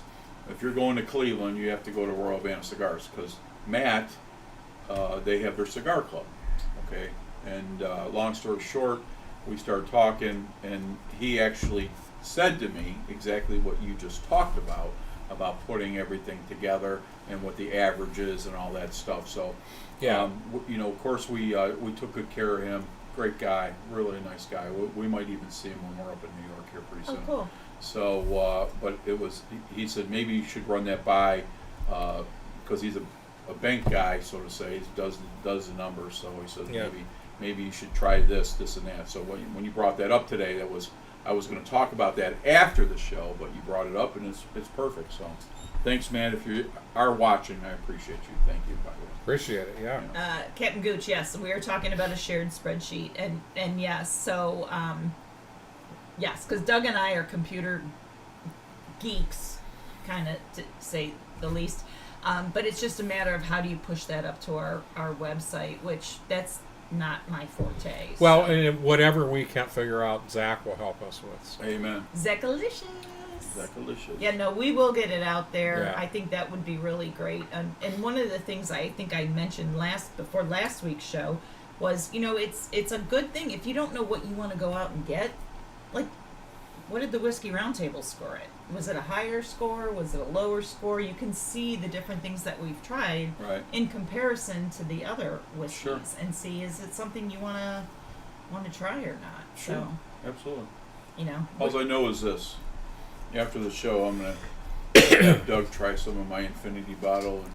Speaker 3: if you're going to Cleveland, you have to go to Royal Havana Cigars, because Matt, they have their cigar club, okay? And long story short, we started talking, and he actually said to me exactly what you just talked about putting everything together and what the average is and all that stuff. So,
Speaker 4: Yeah.
Speaker 3: of course, we took good care of him. Great guy, really nice guy. We might even see him when we're up in New York here pretty
Speaker 2: Oh,
Speaker 3: soon.
Speaker 2: cool.
Speaker 3: So, but it was, he said maybe you should run that by, because he's a bank guy, so to say. He does the numbers. So he said
Speaker 4: Yeah.
Speaker 3: maybe you should try this, and that. So when you brought that up today, I was going to talk about that after the show, but you brought it up, and it's perfect. So thanks, man. If you are watching, I appreciate you. Thank you, by the way.
Speaker 4: Appreciate it. Yeah.
Speaker 2: Captain Gooch, yes, we are talking about a shared spreadsheet, and yes, so yes, because Doug and I are computer geeks, kind of to say the least. But it's just a matter of how do you push that up to our website, which that's not my forte.
Speaker 4: Well,
Speaker 2: so.
Speaker 4: and whatever we can't figure out, Zach will help us with. So.
Speaker 3: Amen.
Speaker 2: Zackalicious.
Speaker 3: Zackalicious.
Speaker 2: Yeah, no, we will get it out there.
Speaker 4: Yeah.
Speaker 2: I think that would be really great. And one of the things I think I mentioned before last week's show was, it's a good thing if you don't know what you want to go out and get. Like, what did the Whiskey Roundtable score it? Was it a higher score? Was it a lower score? You can see the different things that we've tried in comparison to the other whiskeys, and see is it something you want to try or not.
Speaker 3: Sure,
Speaker 2: so,
Speaker 3: absolutely.
Speaker 2: All
Speaker 3: I know is this: after the show, I'm gonna have Doug try some of my Infinity bottle, and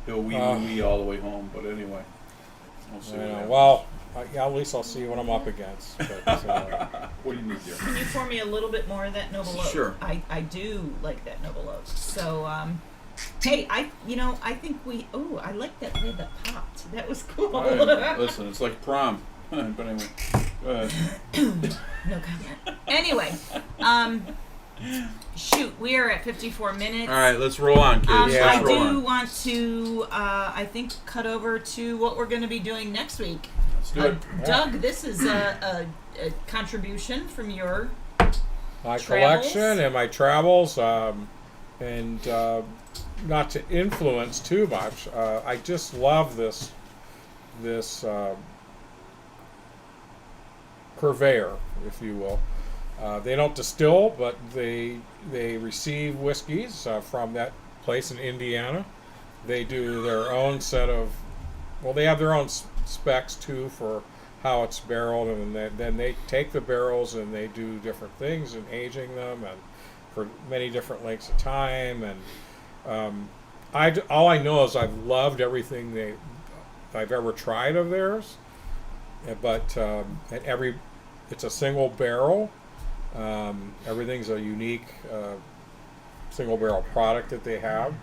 Speaker 3: he'll wee all the way home. But anyway, we'll see.
Speaker 4: Well, at least I'll see what I'm up against. But,
Speaker 3: what do you need there?
Speaker 2: Can you pour me a little bit more of that Noble Oak?
Speaker 3: Sure.
Speaker 2: I do like that Noble Oak. So, hey, I think I like that way that popped. That was cool.
Speaker 3: Listen, it's like prom. But anyway, go ahead.
Speaker 2: No comment. Anyway, shoot, we are at 54 minutes.
Speaker 3: All right, let's roll on, kids.
Speaker 2: I
Speaker 3: Let's roll
Speaker 2: do
Speaker 3: on.
Speaker 2: want to, I think, cut over to what we're going to be doing next week.
Speaker 3: Let's do it.
Speaker 2: Doug, this is a contribution from your
Speaker 4: my
Speaker 2: travels?
Speaker 4: collection and my travels, and not to influence too much. I just love this purveyor, if you will. They don't distill, but they receive whiskeys from that place in Indiana. They do their own set of, they have their own specs too for how it's barreled, and then they take the barrels and they do different things in aging them and for many different lengths of time. And all I know is I've loved everything I've ever tried of theirs, but it's a single barrel. Everything's a unique single barrel product that they have,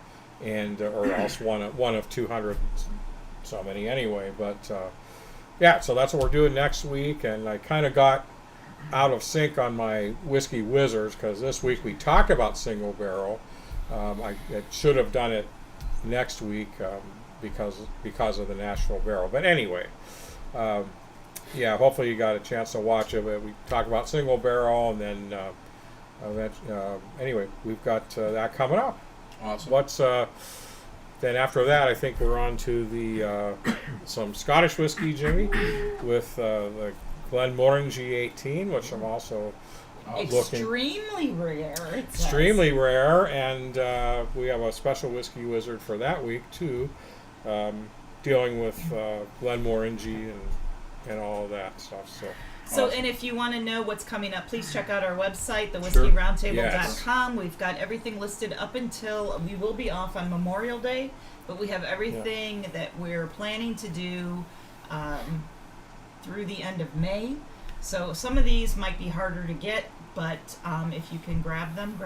Speaker 4: and or else one of 200, so many anyway. But yeah, so that's what we're doing next week. And I kind of got out of sync on my whiskey wizards because this week we talked about single barrel. I should have done it next week because of the Nashville barrel. But anyway. Yeah, hopefully you got a chance to watch it. We talk about single barrel, and then anyway, we've got that coming up.
Speaker 3: Awesome.
Speaker 4: Then after that, I think we're on to the some Scottish whiskey, Jimmy, with the Glenmorangie 18, which I'm also looking
Speaker 2: extremely rare.
Speaker 4: extremely rare, and we have a special whiskey wizard for that week too, dealing with Glenmorangie and all of that stuff. So,
Speaker 2: and if you want to know what's coming up, please check out our website, thewhiskeyroundtable.com. We've got everything listed up until we will be off on Memorial Day, but we have everything that we're planning to do through the end of May. So some of these might be harder to get, but if you can grab them.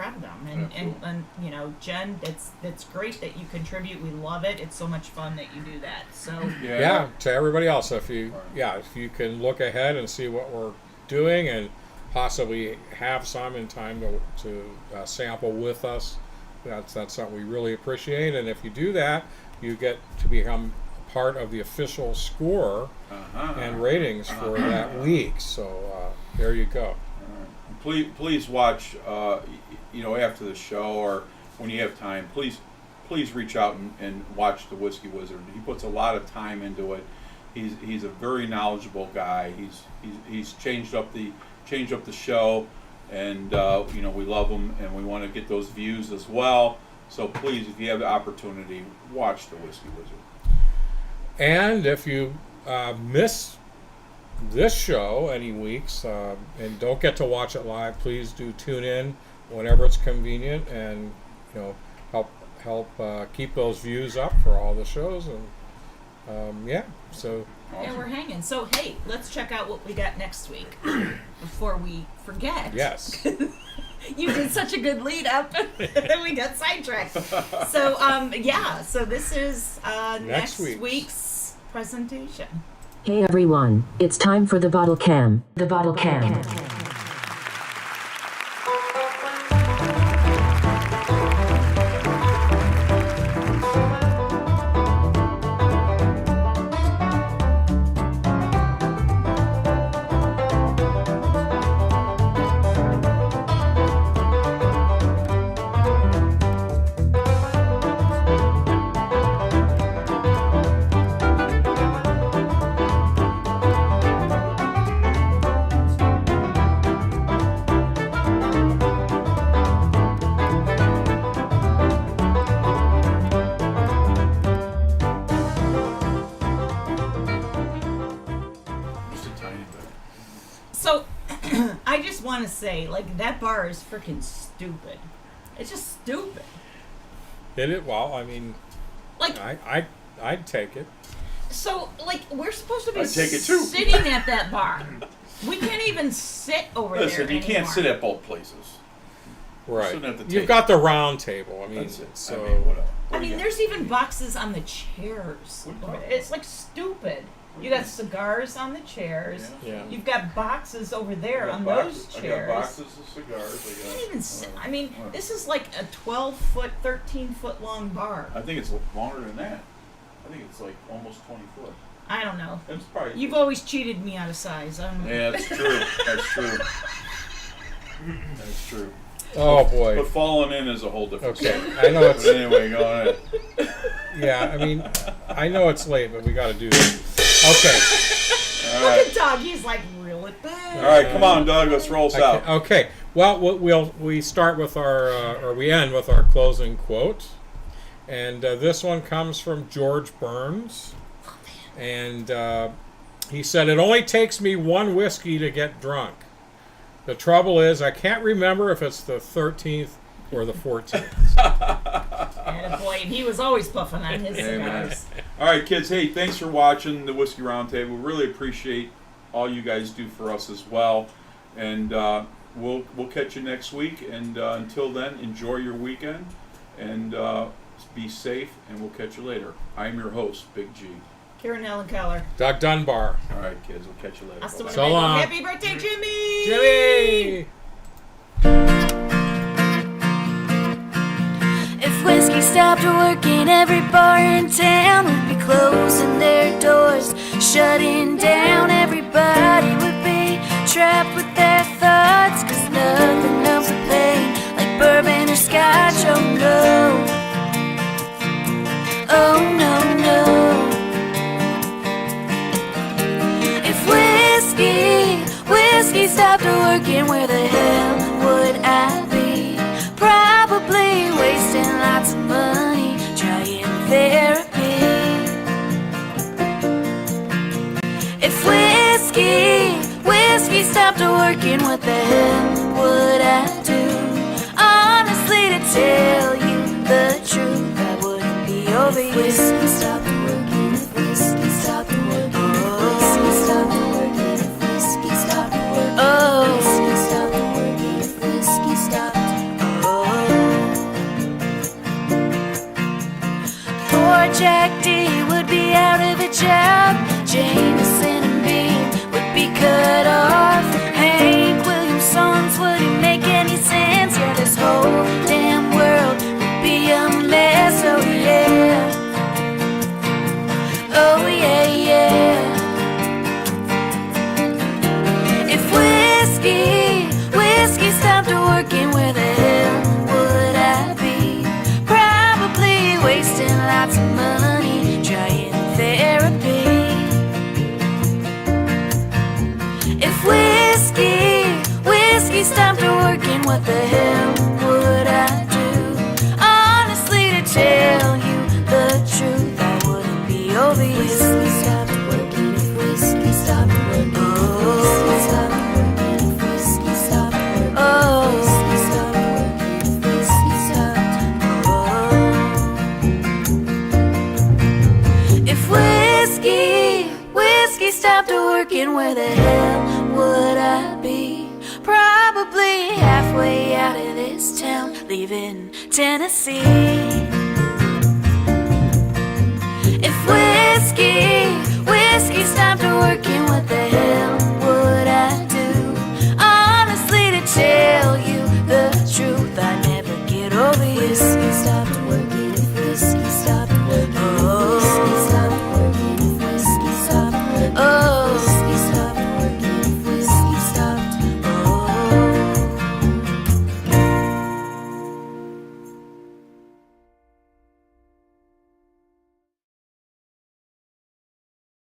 Speaker 2: And Jen, that's great that you contribute. We love it. It's so much fun that you do that. So
Speaker 4: yeah, to everybody else, if you can look ahead and see what we're doing and possibly have some in time to sample with us, that's something we really appreciate. And if you do that, you get to become part of the official score and ratings for that week. So there you go.
Speaker 3: Please watch. After the show or when you have time, please reach out and watch the Whiskey Wizard. He puts a lot of time into it. He's a very knowledgeable guy. He's changed up the show, and we love him and we want to get those views as well. So please, if you have the opportunity, watch the Whiskey Wizard.
Speaker 4: And if you miss this show any weeks and don't get to watch it live, please do tune in whenever it's convenient, and help keep those views up for all the shows, yeah, so
Speaker 2: Yeah, we're hanging. So, hey, let's check out what we got next week before we forget.
Speaker 4: yes.
Speaker 2: You did such a good lead up that we got sidetracked. So, yeah, so this is next week's presentation.
Speaker 6: Hey everyone, it's time for the bottle cam. The bottle cam.
Speaker 3: Just a tiny bit.
Speaker 2: So, I just want to say, like, that bar is freaking stupid. It's just stupid.
Speaker 4: Well, I mean,
Speaker 2: Like,
Speaker 4: I'd take it.
Speaker 2: so, like, we're supposed to be
Speaker 3: I'd take it too.
Speaker 2: sitting at that bar. We can't even sit over
Speaker 3: Listen,
Speaker 2: there
Speaker 3: you can't
Speaker 2: anymore.
Speaker 3: sit at both places.
Speaker 4: Right.
Speaker 3: Sitting at the
Speaker 4: You've
Speaker 3: table.
Speaker 4: got the round table. I mean,
Speaker 3: That's it.
Speaker 4: so
Speaker 3: I mean, what else?
Speaker 2: I mean, there's even boxes on the chairs.
Speaker 3: What are you talking about?
Speaker 2: It's like stupid. You got cigars on the chairs.
Speaker 4: yeah.
Speaker 2: You've got boxes over there
Speaker 3: I got
Speaker 2: on
Speaker 3: boxes-
Speaker 2: those chairs.
Speaker 3: I got boxes of cigars.
Speaker 2: You can't even sit. I mean,
Speaker 3: Well,
Speaker 2: this is like a 12-foot, 13-foot long bar.
Speaker 3: I think it's longer than that. I think it's like almost 20 foot.
Speaker 2: I don't know.
Speaker 3: It's probably.
Speaker 2: You've always cheated me out of size. I don't know.
Speaker 3: Yeah, that's true. That's true. That's true.
Speaker 4: Oh boy.
Speaker 3: But falling in is a whole different
Speaker 4: Okay.
Speaker 3: story.
Speaker 4: I know it's.
Speaker 3: But anyway, go ahead.
Speaker 4: Yeah. I mean, I know it's late, but we got to do this. Okay.
Speaker 3: All
Speaker 2: Look
Speaker 3: right.
Speaker 2: at Doug. He's like, reel it back.
Speaker 3: All right, come on, Doug. Let's roll us out.
Speaker 4: Okay. Well, we start with our or we end with our closing quote, and this one comes from George Burns, and he said, "It only takes me one whiskey to get drunk. The trouble is, I can't remember if it's the 13th or the 14th."
Speaker 2: And boy, and he was always puffing on his
Speaker 3: Amen.
Speaker 2: cigars.
Speaker 3: All right, kids. Hey, thanks for watching the Whiskey Roundtable. We really appreciate all you guys do for us as well. And we'll catch you next week. And until then, enjoy your weekend and be safe. And we'll catch you later. I'm your host, Big G.
Speaker 2: Karen Ellen Keller.
Speaker 4: Doug Dunbar.
Speaker 3: All right, kids. We'll catch you later.
Speaker 2: Hasta
Speaker 3: Bye-bye.
Speaker 4: So
Speaker 2: luego.
Speaker 4: long.
Speaker 2: Happy birthday, Jimmy!
Speaker 4: Jimmy.
Speaker 1: If whiskey stopped working, every bar in town would be closing their doors, shutting down. Everybody would be trapped with their thoughts, 'cause nothing numbs the pain like bourbon or scotch. Oh no, oh no, no. If whiskey stopped working, where the hell would I be? Probably wasting lots of money trying therapy. If whiskey stopped working, what the hell would I do? Honestly, to tell you the truth, I wouldn't be over you. If whiskey stopped working, if whiskey stopped working, if whiskey stopped working, if whiskey stopped working, oh, whiskey stopped working, if whiskey stopped. Poor Jack D would be out of a job. Jameson and Bean would be cut off. Hank Williams songs wouldn't make any sense. Yeah, this whole damn world would be a mess. Oh yeah, oh yeah, yeah. If whiskey stopped working, where the hell would I be? Probably wasting lots of money trying therapy. If whiskey stopped working, what the hell would I do? Honestly, to tell you the truth, I wouldn't be over you. If whiskey stopped working, if whiskey stopped working, if whiskey stopped working, if whiskey stopped working, oh, whiskey stopped working, if whiskey stopped, oh. If working, where the hell would I be? Probably halfway out of this town, leaving Tennessee. If whiskey stopped working, what the hell